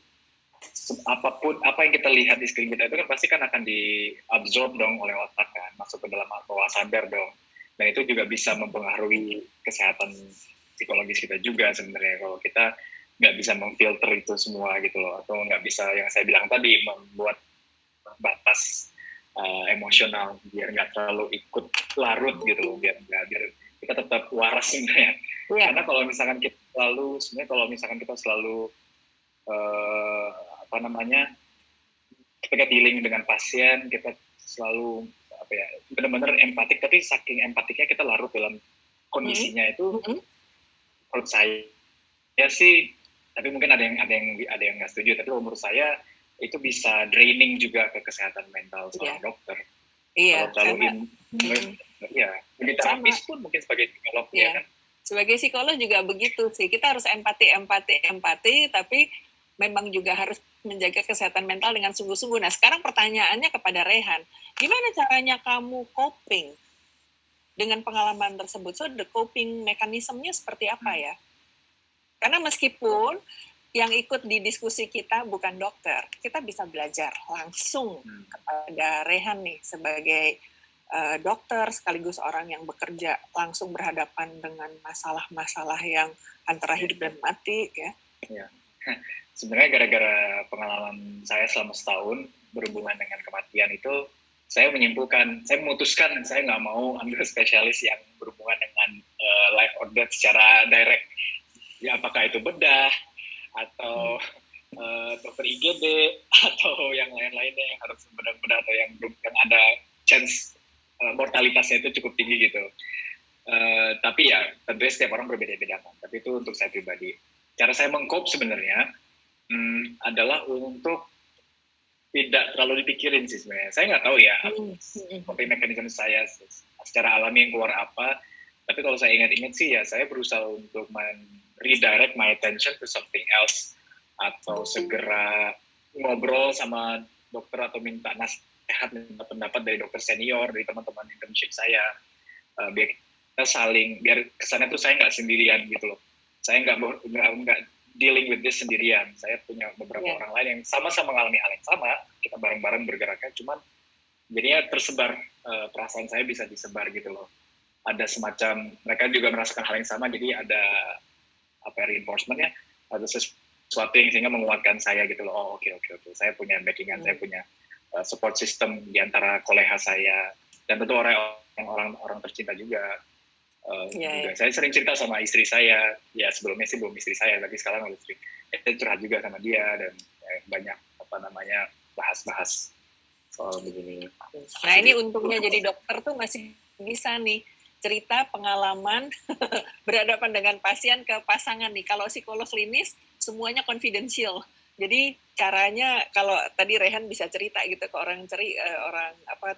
apa yang kita lihat di screen kita itu kan pasti kan akan diabsorb dong oleh otak kan, masuk ke dalam bawah sadar dong, dan itu juga bisa mempengaruhi kesehatan psikologis kita juga sebenarnya kalau kita nggak bisa memfilter itu semua gitu loh, atau nggak bisa yang saya bilang tadi membuat batas emosional biar nggak terlalu ikut larut gitu loh, biar kita tetap waras sebenarnya. Karena kalau misalkan kita selalu ketika dealing dengan pasien, kita selalu benar-benar empatik, tapi saking empatiknya kita larut dalam kondisinya itu, menurut saya sih, tapi mungkin ada yang nggak setuju, tapi menurut saya itu bisa draining juga ke kesehatan mental seorang dokter. Iya. Kalau terlalu jadi terapis pun mungkin sebagai psikolog ya kan, Sebagai psikolog juga begitu sih. Kita harus empati, tapi memang juga harus menjaga kesehatan mental dengan sungguh-sungguh. Nah, sekarang pertanyaannya kepada Rehan, gimana caranya kamu coping dengan pengalaman tersebut? So, the coping mekanismenya seperti apa ya? Karena meskipun yang ikut di diskusi kita bukan dokter, kita bisa belajar langsung kepada Rehan nih sebagai dokter sekaligus orang yang bekerja langsung berhadapan dengan masalah-masalah yang antara hidup dan mati ya. Ya. Sebenarnya gara-gara pengalaman saya selama setahun berhubungan dengan kematian itu, saya memutuskan saya nggak mau ambil spesialis yang berhubungan dengan life or death secara direct. Ya, apakah itu bedah atau dokter IGD atau yang lain-lainnya yang harus benar-benar atau yang ada chance mortalitasnya itu cukup tinggi gitu. Tapi ya tentunya setiap orang berbeda-beda kan. Tapi itu untuk saya pribadi. Cara saya meng-cope sebenarnya adalah untuk tidak terlalu dipikirin sih sebenarnya. Saya nggak tahu ya coping mechanism saya secara alami yang keluar apa. Tapi kalau saya ingat-ingat sih ya saya berusaha untuk redirect my attention to something else atau segera ngobrol sama dokter atau minta minta pendapat dari dokter senior, dari teman-teman internship saya, biar kita biar kesannya tuh saya nggak sendirian gitu loh. Saya nggak dealing with this sendirian. Saya punya beberapa orang lain yang sama-sama mengalami hal yang sama, kita bareng-bareng bergeraknya, cuman jadinya tersebar, perasaan saya bisa disebar gitu loh. Ada semacam, mereka juga merasakan hal yang sama, jadi ada reinforcement ya, ada sesuatu yang sehingga menguatkan saya gitu loh. Oh oke. Saya punya backingan, saya punya support system di antara kolega saya dan tentu orang tercinta juga. Juga. Saya sering cerita sama istri saya, ya sebelumnya sih belum istri saya, tapi sekarang udah istri. Saya curhat juga sama dia dan banyak bahas soal begini. Nah ini untungnya jadi dokter tuh masih bisa nih cerita pengalaman berhadapan dengan pasien ke pasangan nih. Kalau psikolog klinis semuanya confidential. Jadi caranya kalau tadi Rehan bisa cerita gitu ke orang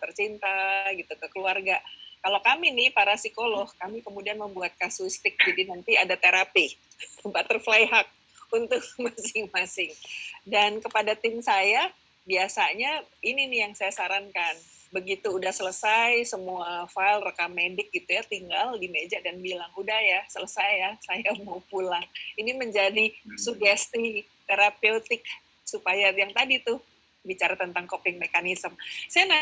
tercinta gitu, ke keluarga. Kalau kami nih para psikolog, kami kemudian membuat kasuistik, jadi nanti ada terapi butterfly hug untuk masing-masing. Dan kepada tim saya biasanya ini nih yang saya sarankan. Begitu udah selesai semua file rekam medik gitu ya, tinggal di meja dan bilang udah ya selesai ya, saya mau pulang. Ini menjadi sugesti terapeutik supaya yang tadi tuh bicara tentang coping mechanism. Saya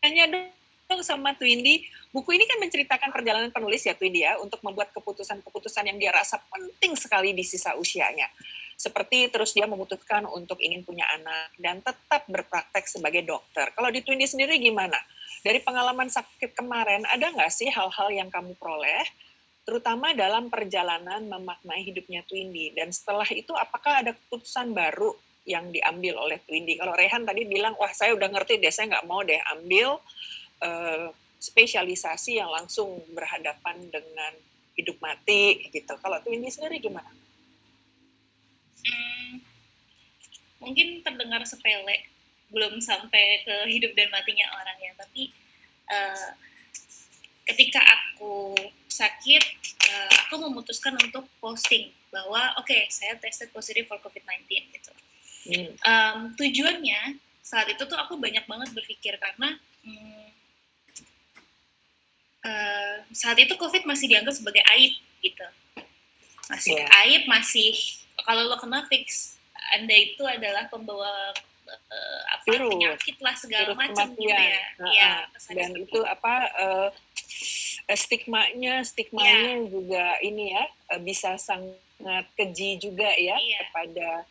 nanya dong sama Twindy, buku ini kan menceritakan perjalanan penulis ya Twindy ya, untuk membuat keputusan-keputusan yang dia rasa penting sekali di sisa usianya. Seperti terus dia memutuskan untuk ingin punya anak dan tetap berpraktek sebagai dokter. Kalau di Twindy sendiri gimana? Dari pengalaman sakit kemarin, ada nggak sih hal-hal yang kamu peroleh terutama dalam perjalanan memaknai hidupnya Twindy. Dan setelah itu apakah ada keputusan baru yang diambil oleh Twindy? Kalau Rehan tadi bilang, wah saya udah ngerti deh, saya nggak mau deh ambil spesialisasi yang langsung berhadapan dengan hidup mati gitu. Kalau Twindy sendiri gimana? Mungkin terdengar sepele, belum sampai ke hidup dan matinya orang ya, tapi ketika aku sakit, aku memutuskan untuk posting bahwa saya tested positif for COVID-19 gitu. Tujuannya saat itu tuh aku banyak banget berpikir karena saat itu COVID masih dianggap sebagai aib gitu, masih aib, masih kalau lo kena fix Anda itu adalah pembawa penyakit lah segala macam gitu ya. Iya, dan itu stigmanya juga ini ya bisa sangat keji juga ya kepada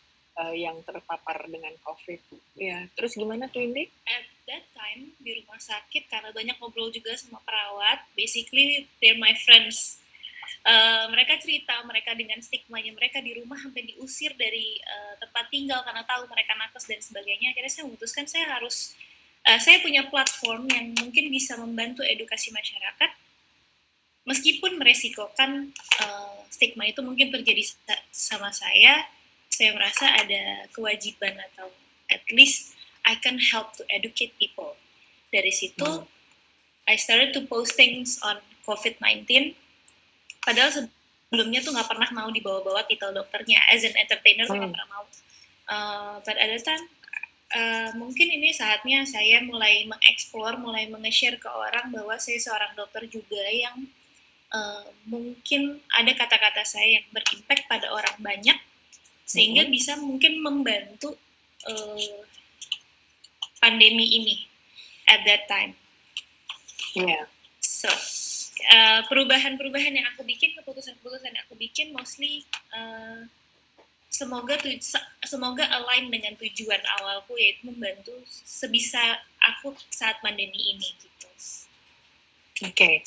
yang terpapar dengan COVID. Ya, terus gimana tuh Indi? At that time di rumah sakit karena banyak ngobrol juga sama perawat, basically they're my friends. Mereka cerita mereka dengan stigmanya mereka di rumah sampai diusir dari tempat tinggal karena tahu mereka nakes dan sebagainya. Akhirnya saya memutuskan saya punya platform yang mungkin bisa membantu edukasi masyarakat meskipun meresikokan stigma itu mungkin terjadi sama saya merasa ada kewajiban atau at least I can help to educate people. Dari situ I started to post things on COVID-19 padahal sebelumnya tuh nggak pernah mau dibawa-bawa titel dokternya, as an entertainer tuh nggak pernah mau. But at the time, mungkin ini saatnya saya mulai mengeksplor, mulai nge-share ke orang bahwa saya seorang dokter juga yang mungkin ada kata-kata saya yang berimpact pada orang banyak, sehingga bisa mungkin membantu pandemi ini at that time. Yeah. So, perubahan-perubahan yang aku bikin, keputusan-keputusan yang aku bikin mostly semoga align dengan tujuan awalku, yaitu membantu sebisa aku saat pandemi ini gitu. Oke.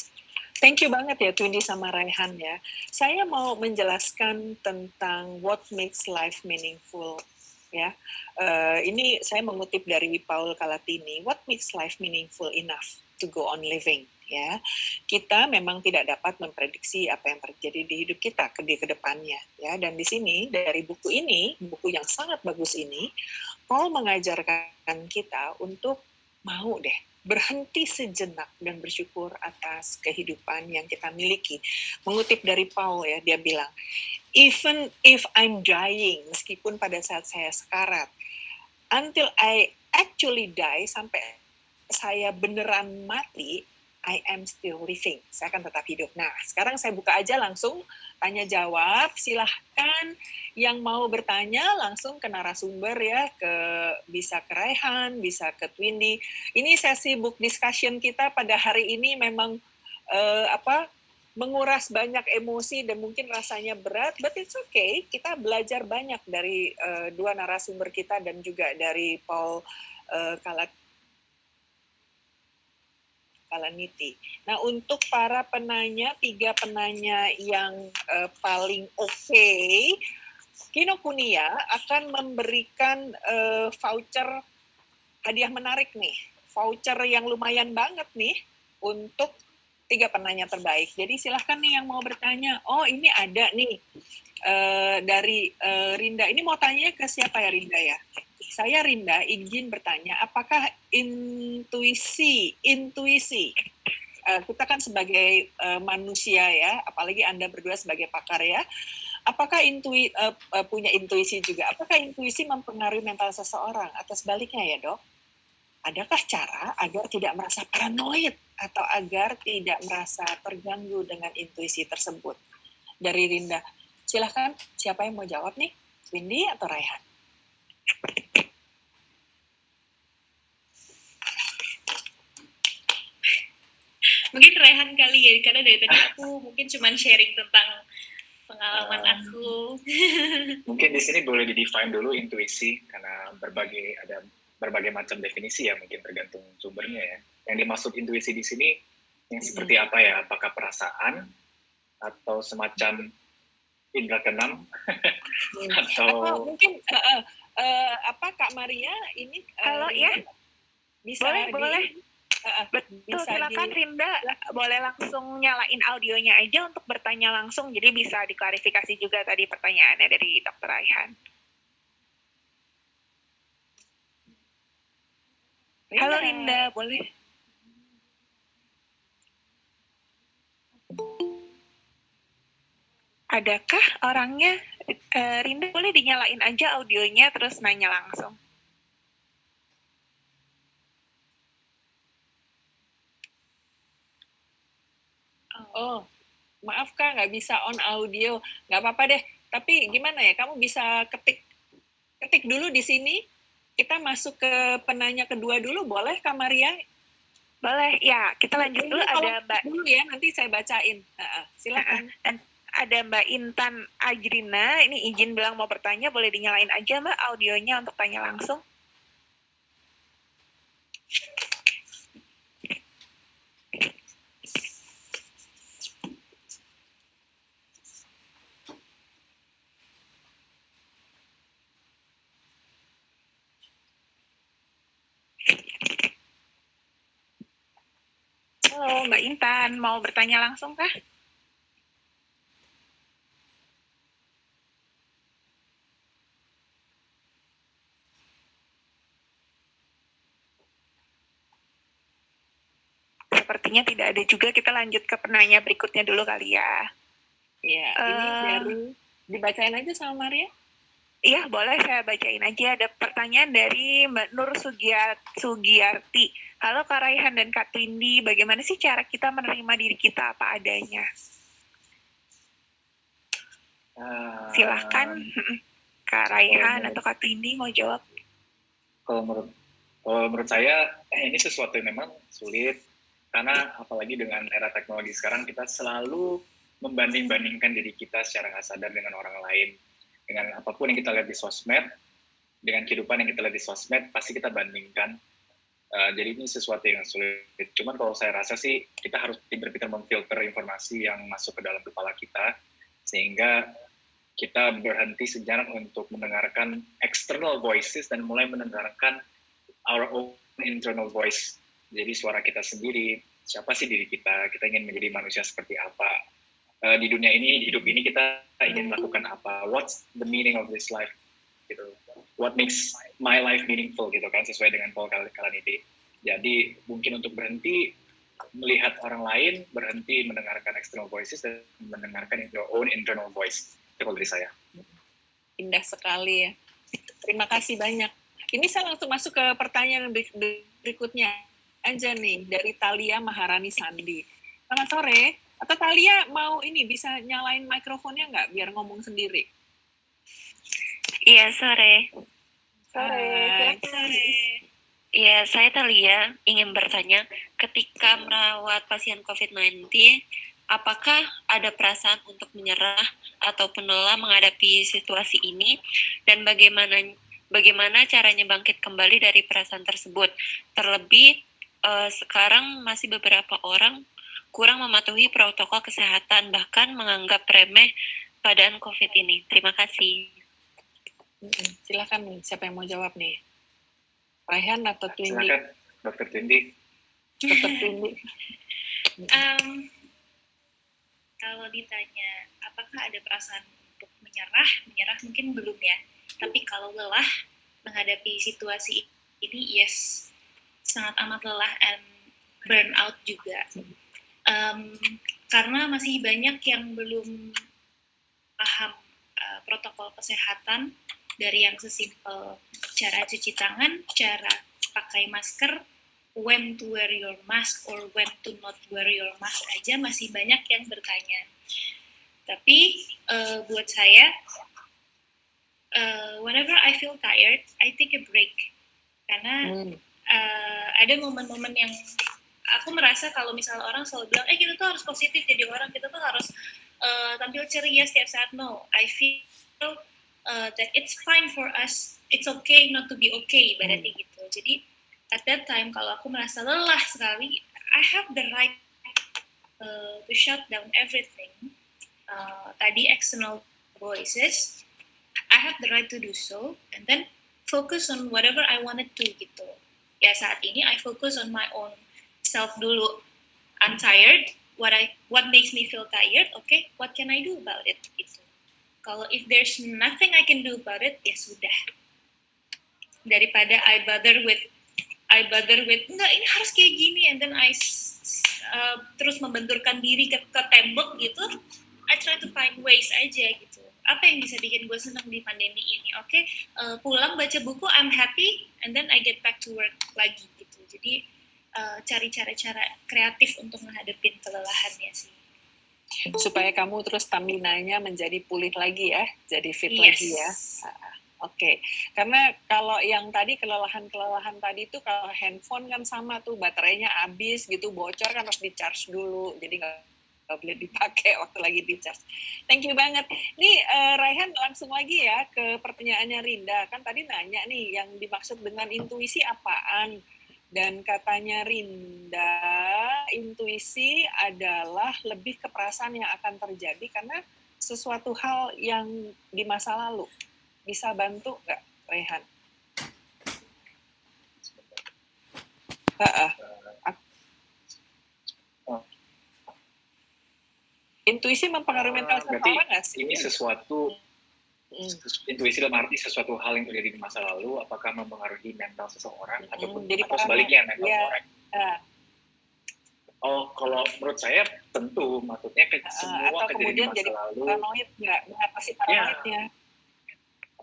Thank you banget ya Twindy sama Raihan ya. Saya mau menjelaskan tentang what makes life meaningful ya. Ini saya mengutip dari Paul Calatini. What makes life meaningful enough to go on living ya. Kita memang tidak dapat memprediksi apa yang terjadi di hidup kita ke depannya ya. Dan di sini dari buku ini, buku yang sangat bagus ini, Paul mengajarkan kita untuk mau deh berhenti sejenak dan bersyukur atas kehidupan yang kita miliki. Mengutip dari Paul ya, dia bilang, even if I'm dying, meskipun pada saat saya sekarat, until I actually die, sampai saya beneran mati, I am still living. Saya akan tetap hidup. Nah, sekarang saya buka aja langsung tanya jawab. Silahkan yang mau bertanya langsung ke narasumber ya, bisa ke Raihan, bisa ke Twindy. Ini sesi book discussion kita pada hari ini memang menguras banyak emosi dan mungkin rasanya berat, but it's okay. Kita belajar banyak dari dua narasumber kita dan juga dari Paul Calatini. Nah, untuk para penanya, 3 penanya yang paling oke, Kinokuniya akan memberikan voucher hadiah menarik nih. Voucher yang lumayan banget nih untuk 3 penanya terbaik. Jadi silahkan nih yang mau bertanya. Oh, ini ada nih dari Rinda. Ini mau tanya ke siapa ya Rinda ya? Saya Rinda izin bertanya, apakah intuisi, kita kan sebagai manusia ya, apalagi Anda berdua sebagai pakar ya, apakah punya intuisi juga? Apakah intuisi mempengaruhi mental seseorang? Atau sebaliknya ya dok? Adakah cara agar tidak merasa paranoid atau agar tidak merasa terganggu dengan intuisi tersebut? Dari Rinda, silahkan siapa yang mau jawab nih? Windy atau Raihan? Mungkin Rehan kali ya, karena dari tadi aku mungkin cuman sharing tentang pengalaman aku. Mungkin di sini boleh di-define dulu intuisi, karena ada berbagai macam definisi ya, mungkin tergantung sumbernya ya. Yang dimaksud intuisi di sini yang seperti apa ya? Apakah perasaan atau semacam indra keenam atau mungkin Kak Maria ini halo ya, bisa boleh. Betul, silakan Rinda, boleh langsung nyalain audionya aja untuk bertanya langsung, jadi bisa diklarifikasi juga tadi pertanyaannya dari Dr. Raihan. Halo Rinda, boleh? Adakah orangnya? Rinda boleh dinyalain aja audionya terus nanya langsung. Oh, maaf Kak, nggak bisa on audio. Nggak apa-apa deh. Tapi gimana ya, kamu bisa ketik dulu di sini. Kita masuk ke penanya kedua dulu, boleh Kak Maria? Boleh, ya. Kita lanjut dulu. Ada Mbak dulu ya, nanti saya bacain. Silakan. Ada Mbak Intan Ajrina, ini izin bilang mau bertanya, boleh dinyalain aja Mbak audionya untuk tanya langsung. Halo Mbak Intan, mau bertanya langsung kah? Sepertinya tidak ada juga, kita lanjut ke penanya berikutnya dulu kali ya. Ya, ini dari dibacain aja sama Maria. Iya, boleh saya bacain aja. Ada pertanyaan dari Mbak Nur Sugiyarti. Halo Kak Raihan dan Kak Tindi, bagaimana sih cara kita menerima diri kita apa adanya? Silahkan Kak Raihan atau Kak Tindi mau jawab. Kalau menurut saya, ini sesuatu yang memang sulit, karena apalagi dengan era teknologi sekarang, kita selalu membanding-bandingkan diri kita secara nggak sadar dengan orang lain. Dengan apapun yang kita lihat di sosmed, dengan kehidupan yang kita lihat di sosmed, pasti kita bandingkan. Jadi ini sesuatu yang sulit. Cuman kalau saya rasa sih, kita harus pintar-pintar memfilter informasi yang masuk ke dalam kepala kita, sehingga kita berhenti sejenak untuk mendengarkan external voices dan mulai mendengarkan our own internal voice. Jadi suara kita sendiri, siapa sih diri kita ingin menjadi manusia seperti apa. Di dunia ini, di hidup ini kita ingin melakukan apa, what's the meaning of this life, gitu. What makes my life meaningful, gitu kan, sesuai dengan Paul Kalanithi. Jadi mungkin untuk berhenti melihat orang lain, berhenti mendengarkan external voices dan mendengarkan your own internal voice. Itu kalau dari saya. Indah sekali ya. Terima kasih banyak. Ini saya langsung masuk ke pertanyaan berikutnya aja nih, dari Talia Maharani Sandi. Selamat sore. Atau Talia mau ini bisa nyalain mikrofonnya nggak biar ngomong sendiri? Iya, sore. Sore. Iya, saya Talia ingin bertanya, ketika merawat pasien COVID-19, apakah ada perasaan untuk menyerah ataupun lelah menghadapi situasi ini, dan bagaimana caranya bangkit kembali dari perasaan tersebut? Terlebih, sekarang masih beberapa orang kurang mematuhi protokol kesehatan, bahkan menganggap remeh keadaan COVID ini. Terima kasih. Silakan nih, siapa yang mau jawab nih? Raihan atau Tindi? Silakan, Dr. Tindi. Dr. Tindi. Kalau ditanya apakah ada perasaan untuk menyerah mungkin belum ya. Tapi kalau lelah menghadapi situasi ini, yes, sangat amat lelah and burn out juga. Karena masih banyak yang belum paham protokol kesehatan, dari yang sesimpel cara cuci tangan, cara pakai masker, when to wear your mask or when to not wear your mask aja masih banyak yang bertanya. Tapi buat saya, whenever I feel tired, I take a break. Karena ada momen-momen yang aku merasa kalau misalnya orang selalu bilang, kita tuh harus positif jadi orang, kita tuh harus tampil ceria setiap saat. No, I feel that it's fine for us, it's okay not to be okay, ibaratnya gitu. Jadi at that time kalau aku merasa lelah sekali, I have the right to shut down everything. Tadi external voices, I have the right to do so, and then focus on whatever I wanted to gitu. Ya saat ini I focus on my own self dulu. I'm tired. What makes me feel tired? Okay, what can I do about it? Gitu. Kalau if there's nothing I can do about it, ya sudah. Daripada I bother with enggak, ini harus kayak gini, and then I terus membenturkan diri ke tembok gitu. I try to find ways aja gitu. Apa yang bisa bikin gue senang di pandemi ini? Oke, pulang baca buku, I'm happy, and then I get back to work lagi gitu. Jadi cari cara-cara kreatif untuk menghadapi kelelahannya sih. Supaya kamu terus stamina-nya menjadi pulih lagi ya, jadi fit Yes. lagi ya. Oke. Karena kalau yang tadi kelelahan tadi itu kalau handphone kan sama tuh, baterainya habis gitu, bocor kan harus di-charge dulu, jadi nggak boleh dipakai waktu lagi di-charge. Thank you banget. Nih Raihan langsung lagi ya ke pertanyaannya Rinda. Kan tadi nanya nih yang dimaksud dengan intuisi apaan? Dan katanya Rinda, intuisi adalah lebih ke perasaan yang akan terjadi karena sesuatu hal yang di masa lalu. Bisa bantu nggak, Raihan? Intuisi mempengaruhi mental seseorang nggak sih? Ini sesuatu intuisi dalam arti sesuatu hal yang terjadi di masa lalu, apakah mempengaruhi mental seseorang ataupun jadi atau sebaliknya mental seseorang. Oh, kalau menurut saya tentu, maksudnya semua atau kejadian di kemudian masa jadi lalu, paranoid nggak mengatasi ya, paranoidnya?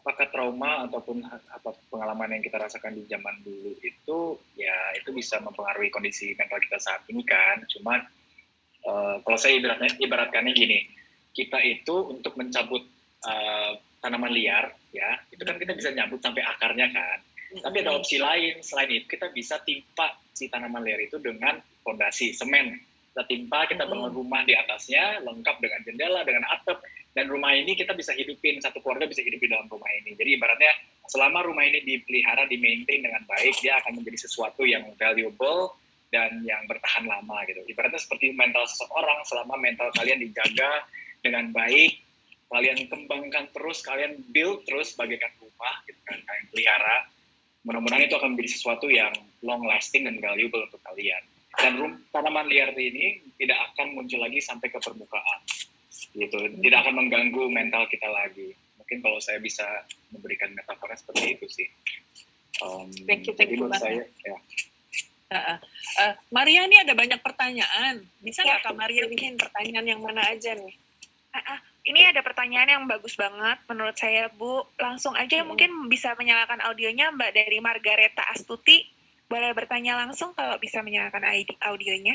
apakah trauma ataupun apa pengalaman yang kita rasakan di zaman dulu itu, ya itu bisa mempengaruhi kondisi mental kita saat ini kan. Cuma kalau saya ibaratkannya gini, kita itu untuk mencabut tanaman liar, ya, itu kan kita bisa nyabut sampai akarnya kan. Tapi ada opsi lain, selain itu kita bisa timpa si tanaman liar itu dengan fondasi semen. Kita timpa, kita bangun rumah di atasnya, lengkap dengan jendela, dengan atap, dan rumah ini kita bisa hidupin, satu keluarga bisa hidup di dalam rumah ini. Jadi ibaratnya selama rumah ini dipelihara, di-maintain dengan baik, dia akan menjadi sesuatu yang valuable dan yang bertahan lama gitu. Ibaratnya seperti mental seseorang, selama mental kalian dijaga dengan baik, kalian kembangkan terus, kalian build terus bagaikan rumah gitu kan, kalian pelihara, mudah-mudahan itu akan menjadi sesuatu yang long lasting dan valuable untuk kalian. Dan tanaman liar ini tidak akan muncul lagi sampai ke permukaan, gitu. Tidak akan mengganggu mental kita lagi. Mungkin kalau saya bisa memberikan metafora seperti itu sih. Thank you menurut banget. saya, ya. Maria, ini ada banyak pertanyaan. Bisa nggak Kak Maria bikin pertanyaan yang mana aja nih? Ini ada pertanyaan yang bagus banget menurut saya, Bu. Langsung aja mungkin bisa menyalakan audionya Mbak dari Margareta Astuti. Boleh bertanya langsung kalau bisa menyalakan audionya.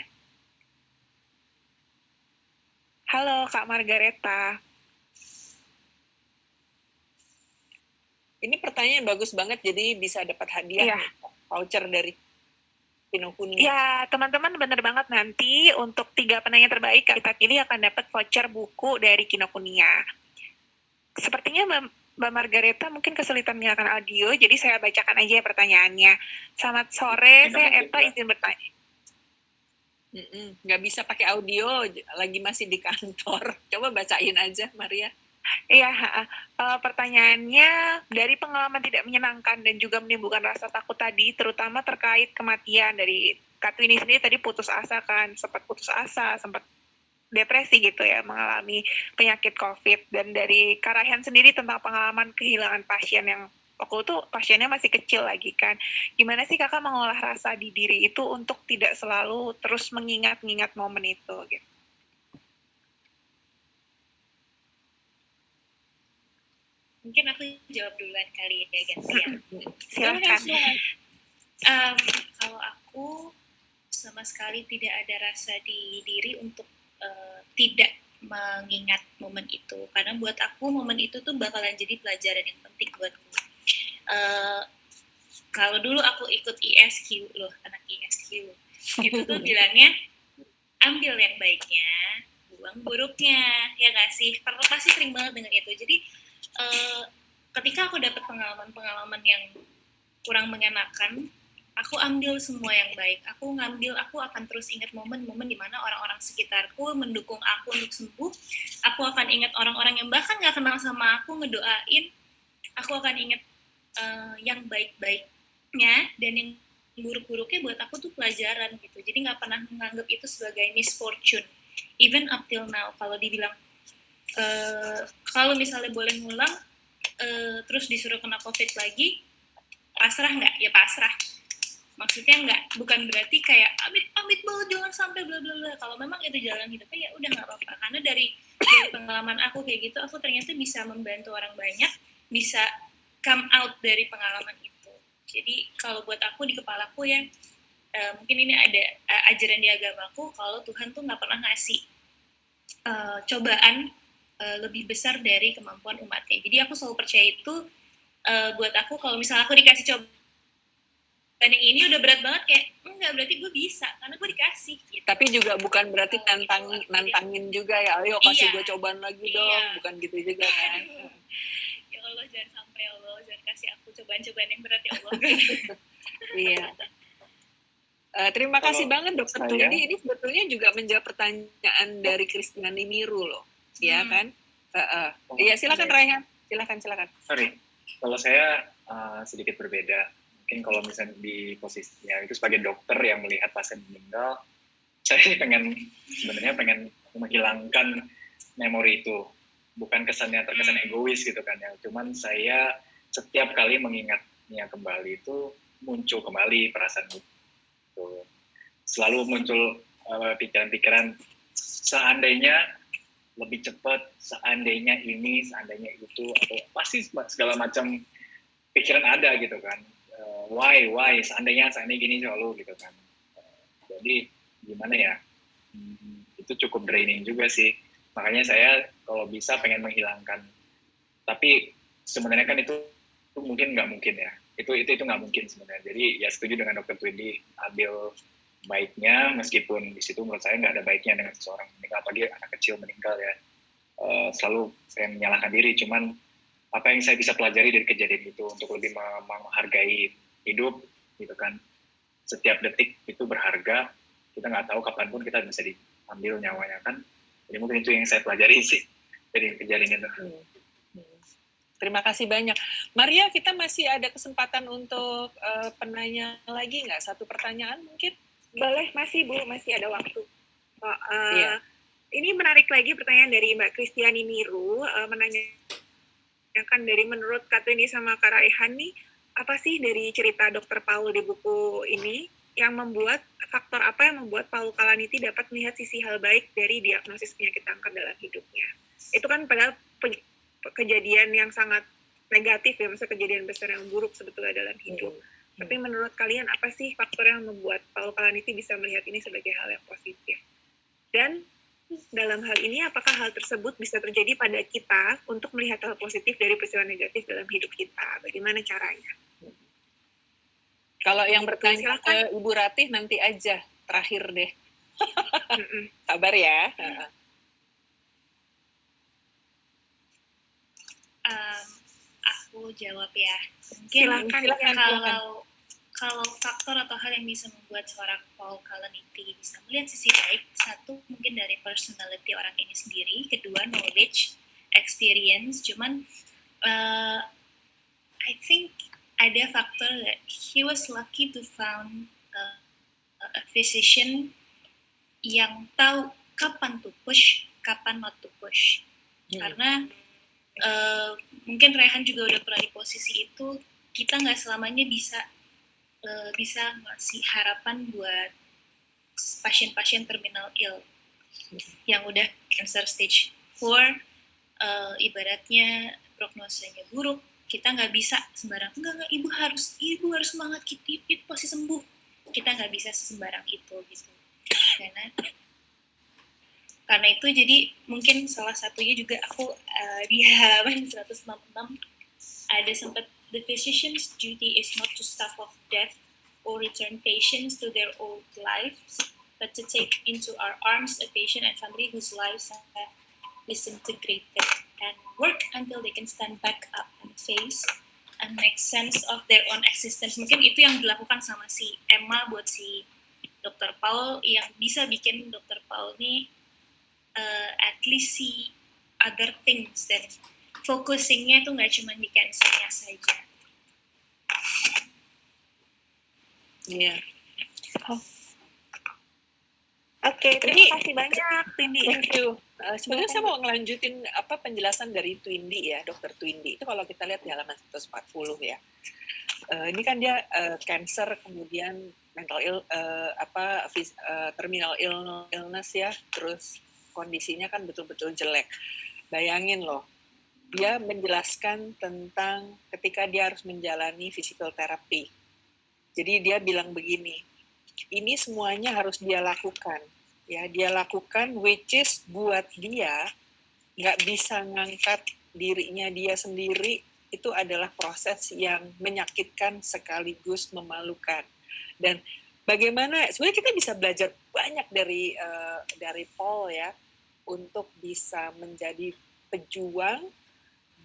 Halo Kak Margareta. Ini pertanyaan bagus banget, jadi bisa dapat hadiah nih, voucher dari Kinokuniya. Ya, teman-teman benar banget, nanti untuk 3 penanya terbaik kita pilih akan dapat voucher buku dari Kinokuniya. Sepertinya Mbak Margareta mungkin kesulitan menyalakan audio, jadi saya bacakan aja pertanyaannya. Selamat sore, saya Eta izin bertanya. Nggak bisa pakai audio, lagi masih di kantor. Coba bacain aja, Maria. Iya, pertanyaannya, dari pengalaman tidak menyenangkan dan juga menimbulkan rasa takut tadi, terutama terkait kematian dari Kak Twini sendiri tadi putus asa kan, sempat putus asa, sempat depresi gitu ya, mengalami penyakit COVID. Dan dari Kak Raihan sendiri tentang pengalaman kehilangan pasien yang waktu itu pasiennya masih kecil lagi kan. Gimana sih Kakak mengolah rasa di diri itu untuk tidak selalu terus mengingat-ingat momen itu gitu? Mungkin aku jawab duluan kali ya, gantian. Silakan. Kalau aku sama sekali tidak ada rasa di diri untuk tidak mengingat momen itu, karena buat aku momen itu tuh bakalan jadi pelajaran yang penting buatku. Kalau dulu aku ikut ISQ, loh anak ISQ, itu tuh bilangnya ambil yang baiknya, buang buruknya, ya nggak sih? Pasti sering banget dengan itu. Jadi ketika aku dapat pengalaman yang kurang mengenakan, aku ambil semua yang baik. Aku akan terus ingat momen-momen di mana orang-orang sekitarku mendukung aku untuk sembuh. Aku akan ingat orang-orang yang bahkan nggak kenal sama aku ngedoain. Aku akan ingat yang baik-baiknya, dan yang buruk-buruknya buat aku tuh pelajaran gitu. Jadi nggak pernah menganggap itu sebagai misfortune. Even up till now, kalau dibilang kalau misalnya boleh ngulang, terus disuruh kena COVID lagi, pasrah nggak? Ya pasrah. Maksudnya bukan berarti kayak amit banget jangan sampai bla bla bla. Kalau memang itu jalan hidupnya, ya udah nggak apa-apa. Karena dari pengalaman aku kayak gitu, aku ternyata bisa membantu orang banyak, bisa come out dari pengalaman itu. Jadi kalau buat aku di kepalaku ya, mungkin ini ada ajaran di agamaku, kalau Tuhan tuh nggak pernah ngasih cobaan lebih besar dari kemampuan umatnya. Jadi aku selalu percaya itu. Buat aku kalau misalnya aku dikasih cobaan yang ini udah berat banget, kayak enggak, berarti gue bisa karena gue dikasih gitu. Tapi juga bukan berarti nantangin juga ya, ayo kasih gue cobaan lagi dong, bukan gitu juga kan. Ya Allah, jangan sampai, ya Allah, jangan kasih aku cobaan-cobaan yang berat ya Allah. Iya. Terima kasih banget Dokter Twini. Ini sebetulnya juga menjawab pertanyaan dari Kristiani Miru loh, ya kan? Iya, silakan Raihan, silakan. Sorry, kalau saya sedikit berbeda. Mungkin kalau misalnya di posisinya itu sebagai dokter yang melihat pasien meninggal, saya sebenarnya pengen menghilangkan memori itu. Bukan kesannya terkesan egois gitu kan ya. Cuman saya setiap kali mengingatnya kembali itu muncul kembali perasaan itu. Selalu muncul pikiran-pikiran seandainya lebih cepat, seandainya ini, seandainya itu, atau pasti segala macam pikiran ada gitu kan. Why, seandainya gini selalu gitu kan. Jadi gimana ya, itu cukup draining juga sih. Makanya saya kalau bisa pengen menghilangkan. Tapi sebenarnya kan itu mungkin nggak mungkin ya. Itu nggak mungkin sebenarnya. Jadi ya setuju dengan Dr. Twindi, ambil baiknya, meskipun di situ menurut saya nggak ada baiknya dengan seseorang meninggal, apalagi anak kecil meninggal ya. Selalu saya menyalahkan diri, cuman apa yang saya bisa pelajari dari kejadian itu untuk lebih menghargai hidup gitu kan. Setiap detik itu berharga, kita nggak tahu kapanpun kita bisa diambil nyawanya kan. Jadi mungkin itu yang saya pelajari sih dari kejadian itu. Terima kasih banyak. Maria, kita masih ada kesempatan untuk penanya lagi nggak? Satu pertanyaan mungkin? Boleh, masih Bu, masih ada waktu. Iya. Ini menarik lagi pertanyaan dari Mbak Kristiani Niru, menanyakan dari menurut Kak Twindi sama Kak Raihan nih, apa sih dari cerita Dr. Paul di buku ini yang membuat, faktor apa yang membuat Paul Kalaniti dapat melihat sisi hal baik dari diagnosis penyakit kanker dalam hidupnya? Itu kan padahal kejadian yang sangat negatif ya, maksudnya kejadian besar yang buruk sebetulnya dalam hidup. Tapi menurut kalian apa sih faktor yang membuat Paul Kalaniti bisa melihat ini sebagai hal yang positif? Dan dalam hal ini apakah hal tersebut bisa terjadi pada kita untuk melihat hal positif dari peristiwa negatif dalam hidup kita? Bagaimana caranya? Kalau yang bertanya Silakan. ke Ibu Ratih nanti aja, terakhir deh. Sabar ya. Aku jawab ya. Mungkin Silakan. kalau faktor atau hal yang bisa membuat seorang Paul Kalaniti bisa melihat sisi baik, satu mungkin dari personality orang ini sendiri, kedua knowledge, experience. Cuman I think ada faktor that he was lucky to found a physician yang tahu kapan to push, kapan not to push. Karena mungkin Rehan juga udah pernah di posisi itu, kita nggak selamanya bisa ngasih harapan buat pasien-pasien terminal ill yang udah cancer stage 4, ibaratnya prognosanya buruk, kita nggak bisa sembarang, enggak, ibu harus semangat, ibu pasti sembuh. Kita nggak bisa sembarang itu gitu. Karena itu jadi mungkin salah satunya juga aku di halaman 166 ada sempat, the physician's duty is not to stave off death or return patients to their old lives, but to take into our arms a patient and family whose lives have disintegrated and work until they can stand back up and face and make sense of their own existence. Mungkin itu yang dilakukan sama si Emma buat si Dr. Paul, yang bisa bikin Dr. Paul nih at least see other things, dan focusingnya tuh nggak cuma di cancernya saja. Iya. Oke, terima kasih banyak, Twindi. Thank you. Sebenarnya saya mau ngelanjutin penjelasan dari Twindi ya, Dr. Twindi. Itu kalau kita lihat di halaman 140 ya. Ini kan dia cancer, kemudian mental terminal illness ya, terus kondisinya kan betul-betul jelek. Bayangin loh, dia menjelaskan tentang ketika dia harus menjalani physical therapy. Jadi dia bilang begini, ini semuanya harus dia lakukan. Ya, dia lakukan, which is buat dia nggak bisa ngangkat dirinya dia sendiri, itu adalah proses yang menyakitkan sekaligus memalukan. Dan bagaimana, sebenarnya kita bisa belajar banyak dari Paul ya, untuk bisa menjadi pejuang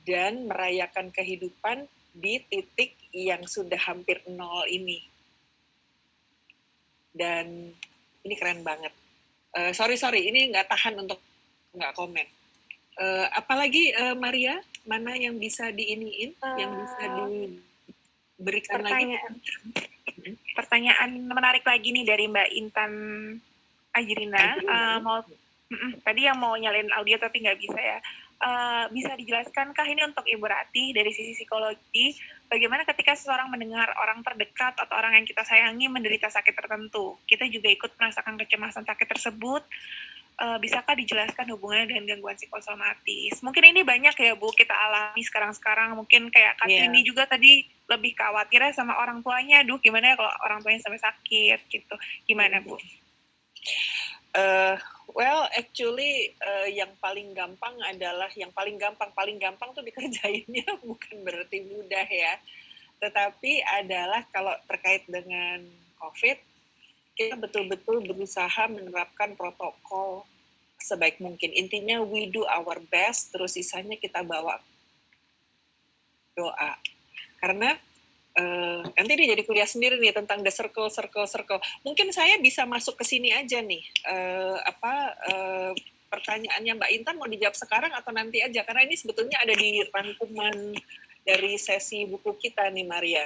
dan merayakan kehidupan di titik yang sudah hampir nol ini. Dan ini keren banget. Sorry, ini nggak tahan untuk nggak komen. Apalagi Maria, mana yang bisa diiniin, yang bisa diberikan lagi? Pertanyaan menarik lagi nih dari Mbak Intan Ajrina. Tadi yang mau nyalain audio tapi nggak bisa ya. bisa dijelaskan ini untuk Ibu Rati dari sisi psikologi, bagaimana ketika seseorang mendengar orang terdekat atau orang yang kita sayangi menderita sakit tertentu, kita juga ikut merasakan kecemasan sakit tersebut. Bisakah dijelaskan hubungannya dengan gangguan psikosomatis? Mungkin ini banyak ya Bu kita alami sekarang. Mungkin kayak Kak Trini juga tadi lebih khawatirnya sama orang tuanya. Aduh gimana ya kalau orang tuanya sampai sakit gitu. Gimana Bu? Well, actually yang paling gampang tuh dikerjainnya bukan berarti mudah ya. Tetapi adalah kalau terkait dengan COVID, kita betul-betul berusaha menerapkan protokol sebaik mungkin. Intinya we do our best, terus sisanya kita bawa doa. Karena nanti dia jadi kuliah sendiri nih tentang the circle. Mungkin saya bisa masuk ke sini aja nih. Pertanyaannya Mbak Intan mau dijawab sekarang atau nanti aja? Karena ini sebetulnya ada di rangkuman dari sesi buku kita nih, Maria.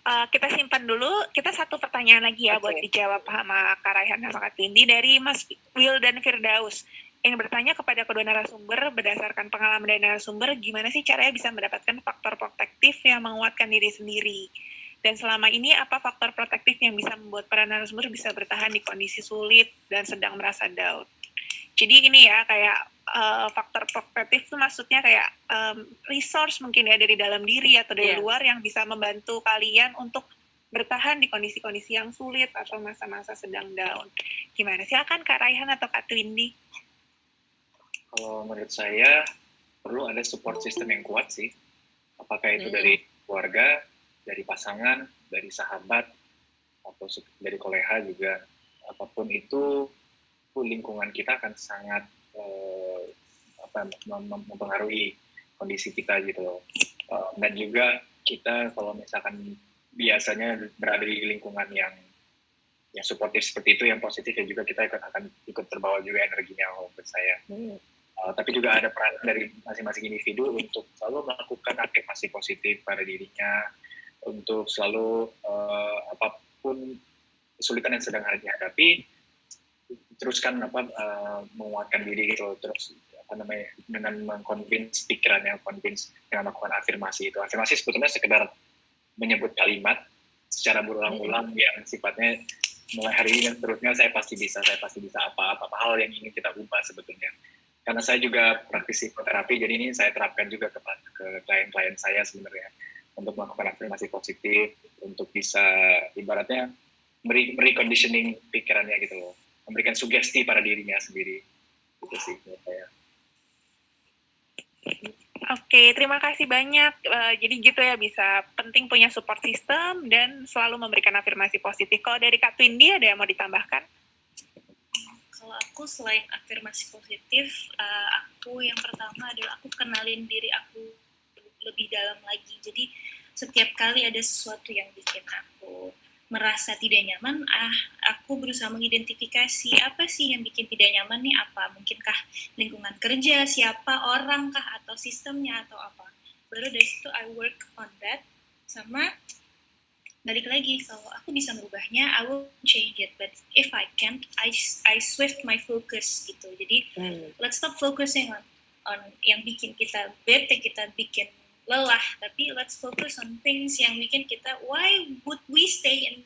Kita simpan dulu. Kita satu pertanyaan lagi ya buat dijawab sama Kak Raihan sama Kak Tindi dari Mas Will dan Firdaus yang bertanya kepada kedua narasumber berdasarkan pengalaman dari narasumber, gimana sih caranya bisa mendapatkan faktor protektif yang menguatkan diri sendiri? Dan selama ini apa faktor protektif yang bisa membuat para narasumber bisa bertahan di kondisi sulit dan sedang merasa down? Jadi ini ya kayak faktor protektif itu maksudnya kayak resource mungkin ya dari dalam diri atau dari luar yang bisa membantu kalian untuk bertahan di kondisi-kondisi yang sulit atau masa-masa sedang down. Gimana? Silakan Kak Raihan atau Kak Twindi. Kalau menurut saya perlu ada support system yang kuat sih. Apakah itu dari keluarga, dari pasangan, dari sahabat, atau dari kolega juga. Apapun itu, lingkungan kita akan sangat mempengaruhi kondisi kita gitu loh. Dan juga kita kalau misalkan biasanya berada di lingkungan yang suportif seperti itu, yang positif, ya juga kita akan ikut terbawa juga energinya menurut saya. Tapi juga ada peran dari masing-masing individu untuk selalu melakukan afirmasi positif pada dirinya, untuk selalu apapun kesulitan yang sedang dihadapi, teruskan menguatkan diri gitu, terus dengan mengconvince pikirannya, convince dengan melakukan afirmasi itu. Afirmasi sebetulnya sekedar menyebut kalimat secara berulang-ulang yang sifatnya mulai hari ini dan seterusnya saya pasti bisa apa hal yang ingin kita ubah sebetulnya. Karena saya juga praktisi psikoterapi, jadi ini saya terapkan juga ke klien-klien saya sebenarnya untuk melakukan afirmasi positif, untuk bisa ibaratnya mereconditioning pikirannya gitu loh, memberikan sugesti pada dirinya sendiri. Itu sih menurut saya. Oke, terima kasih banyak. Jadi gitu ya, bisa penting punya support system dan selalu memberikan afirmasi positif. Kalau dari Kak Twindi ada yang mau ditambahkan? Kalau aku selain afirmasi positif, aku yang pertama adalah aku kenalin diri aku lebih dalam lagi. Jadi setiap kali ada sesuatu yang bikin aku merasa tidak nyaman, aku berusaha mengidentifikasi apa sih yang bikin tidak nyaman nih, apa mungkinkah lingkungan kerja, siapa, orang kah, atau sistemnya, atau apa. Baru dari situ I work on that, sama balik lagi, kalau aku bisa merubahnya, I will change it. But if I can't, I shift my focus gitu. Jadi let's stop focusing on yang bikin kita bete, kita bikin lelah, tapi let's focus on things yang bikin kita, why would we stay in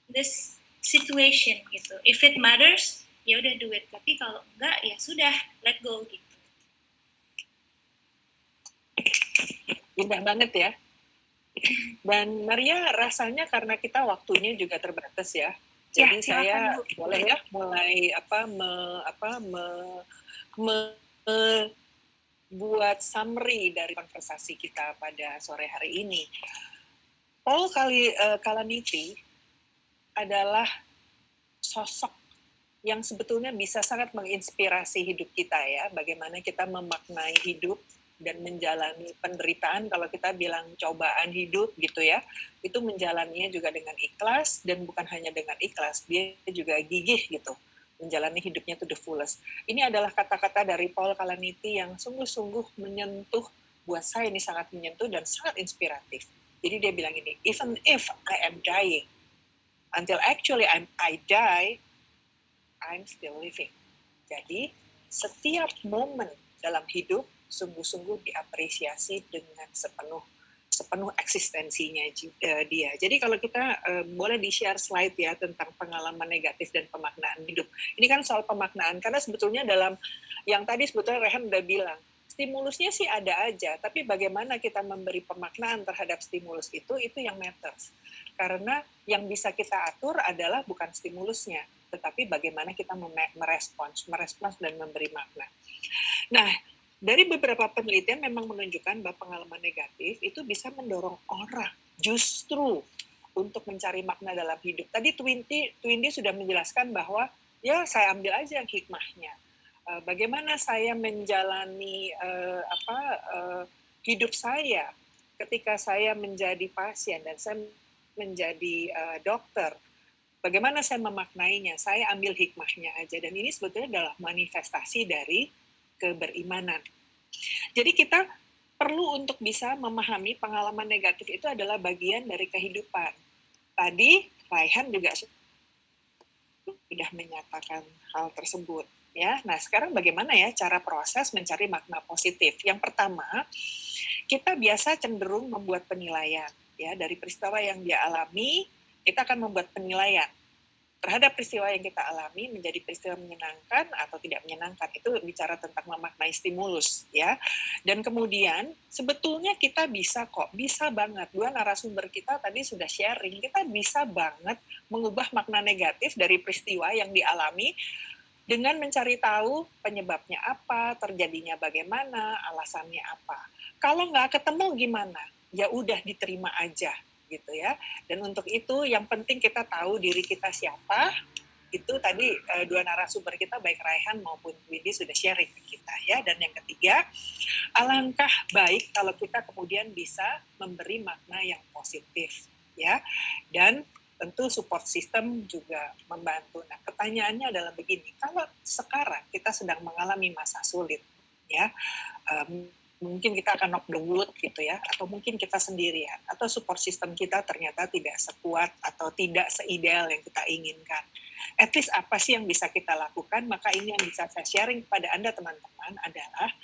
this situation gitu. If it matters, ya udah do it. Tapi kalau enggak, ya sudah, let go gitu. Indah banget ya. Dan Maria, rasanya karena kita waktunya juga terbatas ya. Jadi saya boleh ya mulai buat summary dari konversasi kita pada sore hari ini. Paul Kalanithi adalah sosok yang sebetulnya bisa sangat menginspirasi hidup kita ya. Bagaimana kita memaknai hidup dan menjalani penderitaan, kalau kita bilang cobaan hidup gitu ya, itu menjalaninya juga dengan ikhlas, dan bukan hanya dengan ikhlas, dia juga gigih gitu, menjalani hidupnya to the fullest. Ini adalah kata-kata dari Paul Kalanithi yang sungguh-sungguh menyentuh, buat saya ini sangat menyentuh dan sangat inspiratif. Jadi dia bilang ini, even if I am dying, until actually I die, I'm still living. Jadi setiap momen dalam hidup sungguh-sungguh diapresiasi dengan sepenuh eksistensinya dia. Jadi kalau kita boleh di-share slide ya tentang pengalaman negatif dan pemaknaan hidup. Ini kan soal pemaknaan, karena sebetulnya dalam yang tadi sebetulnya Rehan udah bilang, stimulusnya sih ada aja, tapi bagaimana kita memberi pemaknaan terhadap stimulus itu yang matters. Karena yang bisa kita atur adalah bukan stimulusnya, tetapi bagaimana kita merespons dan memberi makna. Nah, dari beberapa penelitian memang menunjukkan bahwa pengalaman negatif itu bisa mendorong orang justru untuk mencari makna dalam hidup. Tadi Twindy sudah menjelaskan bahwa ya saya ambil aja yang hikmahnya. Bagaimana saya menjalani hidup saya ketika saya menjadi pasien dan saya menjadi dokter. Bagaimana saya memaknainya? Saya ambil hikmahnya aja. Dan ini sebetulnya adalah manifestasi dari keberimanan. Jadi kita perlu untuk bisa memahami pengalaman negatif itu adalah bagian dari kehidupan. Tadi Raihan juga sudah menyatakan hal tersebut. Ya, nah sekarang bagaimana ya cara proses mencari makna positif? Yang pertama, kita biasa cenderung membuat penilaian. Ya, dari peristiwa yang dia alami, kita akan membuat penilaian terhadap peristiwa yang kita alami menjadi peristiwa menyenangkan atau tidak menyenangkan. Itu bicara tentang memaknai stimulus, ya. Dan kemudian sebetulnya kita bisa banget. Dua narasumber kita tadi sudah sharing, kita bisa banget mengubah makna negatif dari peristiwa yang dialami dengan mencari tahu penyebabnya apa, terjadinya bagaimana, alasannya apa. Kalau nggak ketemu gimana? Ya udah diterima aja. Gitu ya. Dan untuk itu yang penting kita tahu diri kita siapa. Itu tadi dua narasumber kita baik Raihan maupun Windy sudah sharing ke kita ya. Dan yang ketiga, alangkah baik kalau kita kemudian bisa memberi makna yang positif ya. Dan tentu support system juga membantu. Nah, pertanyaannya adalah begini, kalau sekarang kita sedang mengalami masa sulit ya, mungkin kita akan knock the wood gitu ya, atau mungkin kita sendirian, atau support system kita ternyata tidak sekuat atau tidak seideal yang kita inginkan. At least apa sih yang bisa kita lakukan? Maka ini yang bisa saya sharing kepada Anda teman-teman adalah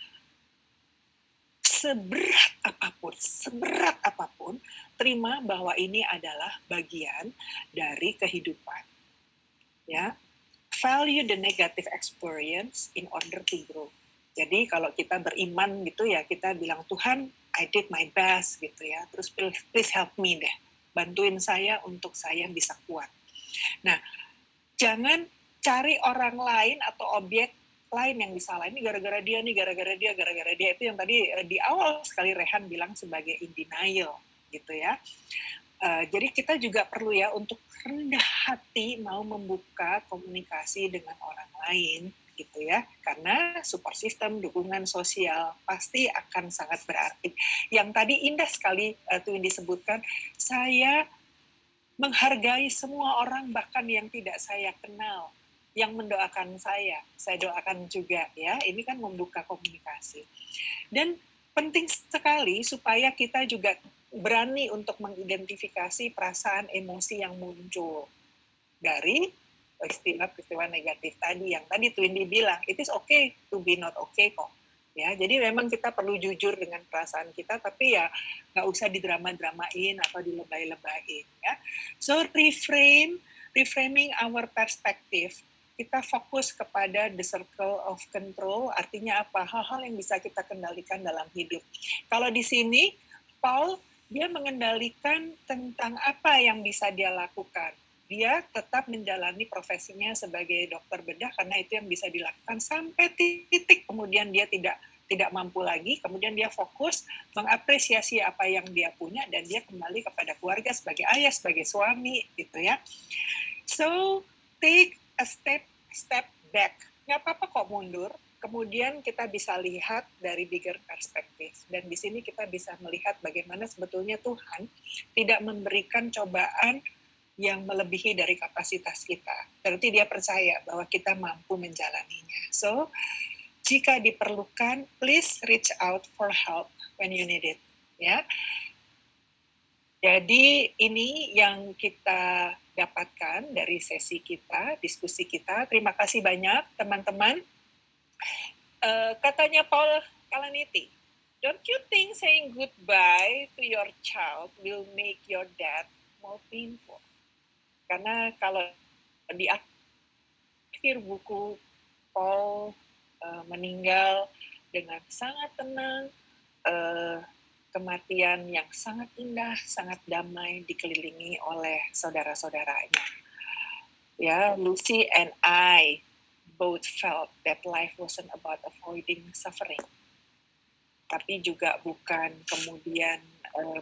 seberat apapun, terima bahwa ini adalah bagian dari kehidupan. Ya, value the negative experience in order to grow. Jadi kalau kita beriman gitu ya, kita bilang Tuhan, I did my best gitu ya. Terus please help me deh, bantuin saya untuk saya bisa kuat. Nah, jangan cari orang lain atau objek lain yang disalahin. Ini gara-gara dia, gara-gara dia. Itu yang tadi di awal sekali Rehan bilang sebagai in denial gitu ya. Jadi kita juga perlu ya untuk rendah hati mau membuka komunikasi dengan orang lain gitu ya, karena support system, dukungan sosial pasti akan sangat berarti. Yang tadi indah sekali tuh yang disebutkan, saya menghargai semua orang bahkan yang tidak saya kenal, yang mendoakan saya doakan juga ya, ini kan membuka komunikasi. Dan penting sekali supaya kita juga berani untuk mengidentifikasi perasaan emosi yang muncul dari peristiwa negatif tadi yang tadi Twindy bilang, it is okay to be not okay kok. Ya, jadi memang kita perlu jujur dengan perasaan kita, tapi ya nggak usah didrama-dramain atau dilebay-lebayin. Ya. So reframing our perspective, kita fokus kepada the circle of control, artinya apa? Hal-hal yang bisa kita kendalikan dalam hidup. Kalau di sini, Paul, dia mengendalikan tentang apa yang bisa dia lakukan. Dia tetap menjalani profesinya sebagai dokter bedah karena itu yang bisa dilakukan sampai titik kemudian dia tidak mampu lagi, kemudian dia fokus mengapresiasi apa yang dia punya dan dia kembali kepada keluarga sebagai ayah, sebagai suami gitu ya. So take a step back. Nggak apa-apa kok mundur. Kemudian kita bisa lihat dari bigger perspektif. Dan di sini kita bisa melihat bagaimana sebetulnya Tuhan tidak memberikan cobaan yang melebihi dari kapasitas kita. Berarti dia percaya bahwa kita mampu menjalaninya. So, jika diperlukan, please reach out for help when you need it. Ya. Jadi ini yang kita dapatkan dari sesi kita, diskusi kita. Terima kasih banyak teman-teman. Katanya Paul Kalaniti, don't you think saying goodbye to your child will make your death more painful? Karena kalau di akhir buku Paul meninggal dengan sangat tenang, kematian yang sangat indah, sangat damai, dikelilingi oleh saudara-saudaranya. Ya, Lucy and I both felt that life wasn't about avoiding suffering, tapi juga bukan kemudian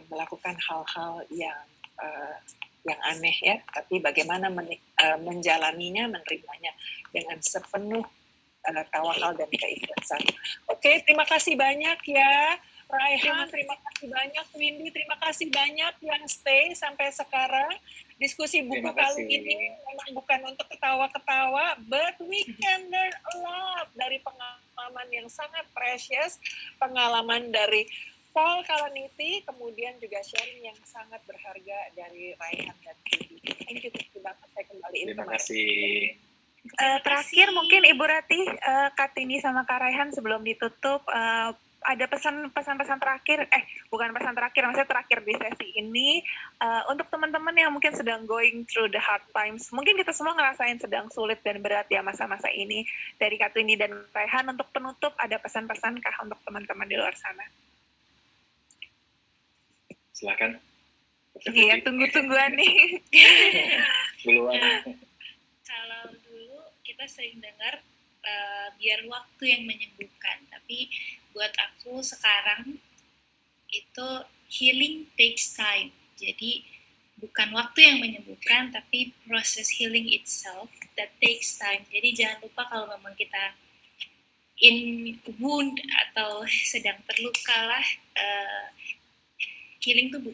melakukan hal-hal yang aneh ya, tapi bagaimana menjalaninya, menerimanya dengan sepenuh tawakal dan keikhlasan. Oke, terima kasih banyak ya Raihan, terima kasih banyak Windy, terima kasih banyak yang stay sampai sekarang. Diskusi buku kali ini memang bukan untuk ketawa-ketawa, but we can learn a lot dari pengalaman yang sangat precious, pengalaman dari Paul Kalaniti, kemudian juga sharing yang sangat berharga dari Raihan dan Windy. Thank you banget, saya kembaliin. Terima kasih. Terakhir mungkin Ibu Ratih, Kak Tini sama Kak Raihan sebelum ditutup, ada pesan-pesan terakhir, bukan pesan terakhir, maksudnya terakhir di sesi ini, untuk teman-teman yang mungkin sedang going through the hard times, mungkin kita semua ngerasain sedang sulit dan berat ya masa-masa ini, dari Kak Tini dan Raihan, untuk penutup ada pesan-pesan kah untuk teman-teman di luar sana? Silakan. Iya, tunggu-tungguan nih. Duluan. Kalau dulu kita sering dengar biar waktu yang menyembuhkan, tapi buat aku sekarang itu healing takes time. Jadi bukan waktu yang menyembuhkan, tapi proses healing itself that takes time. Jadi jangan lupa kalau memang kita in wound atau sedang terluka lah, healing tuh butuh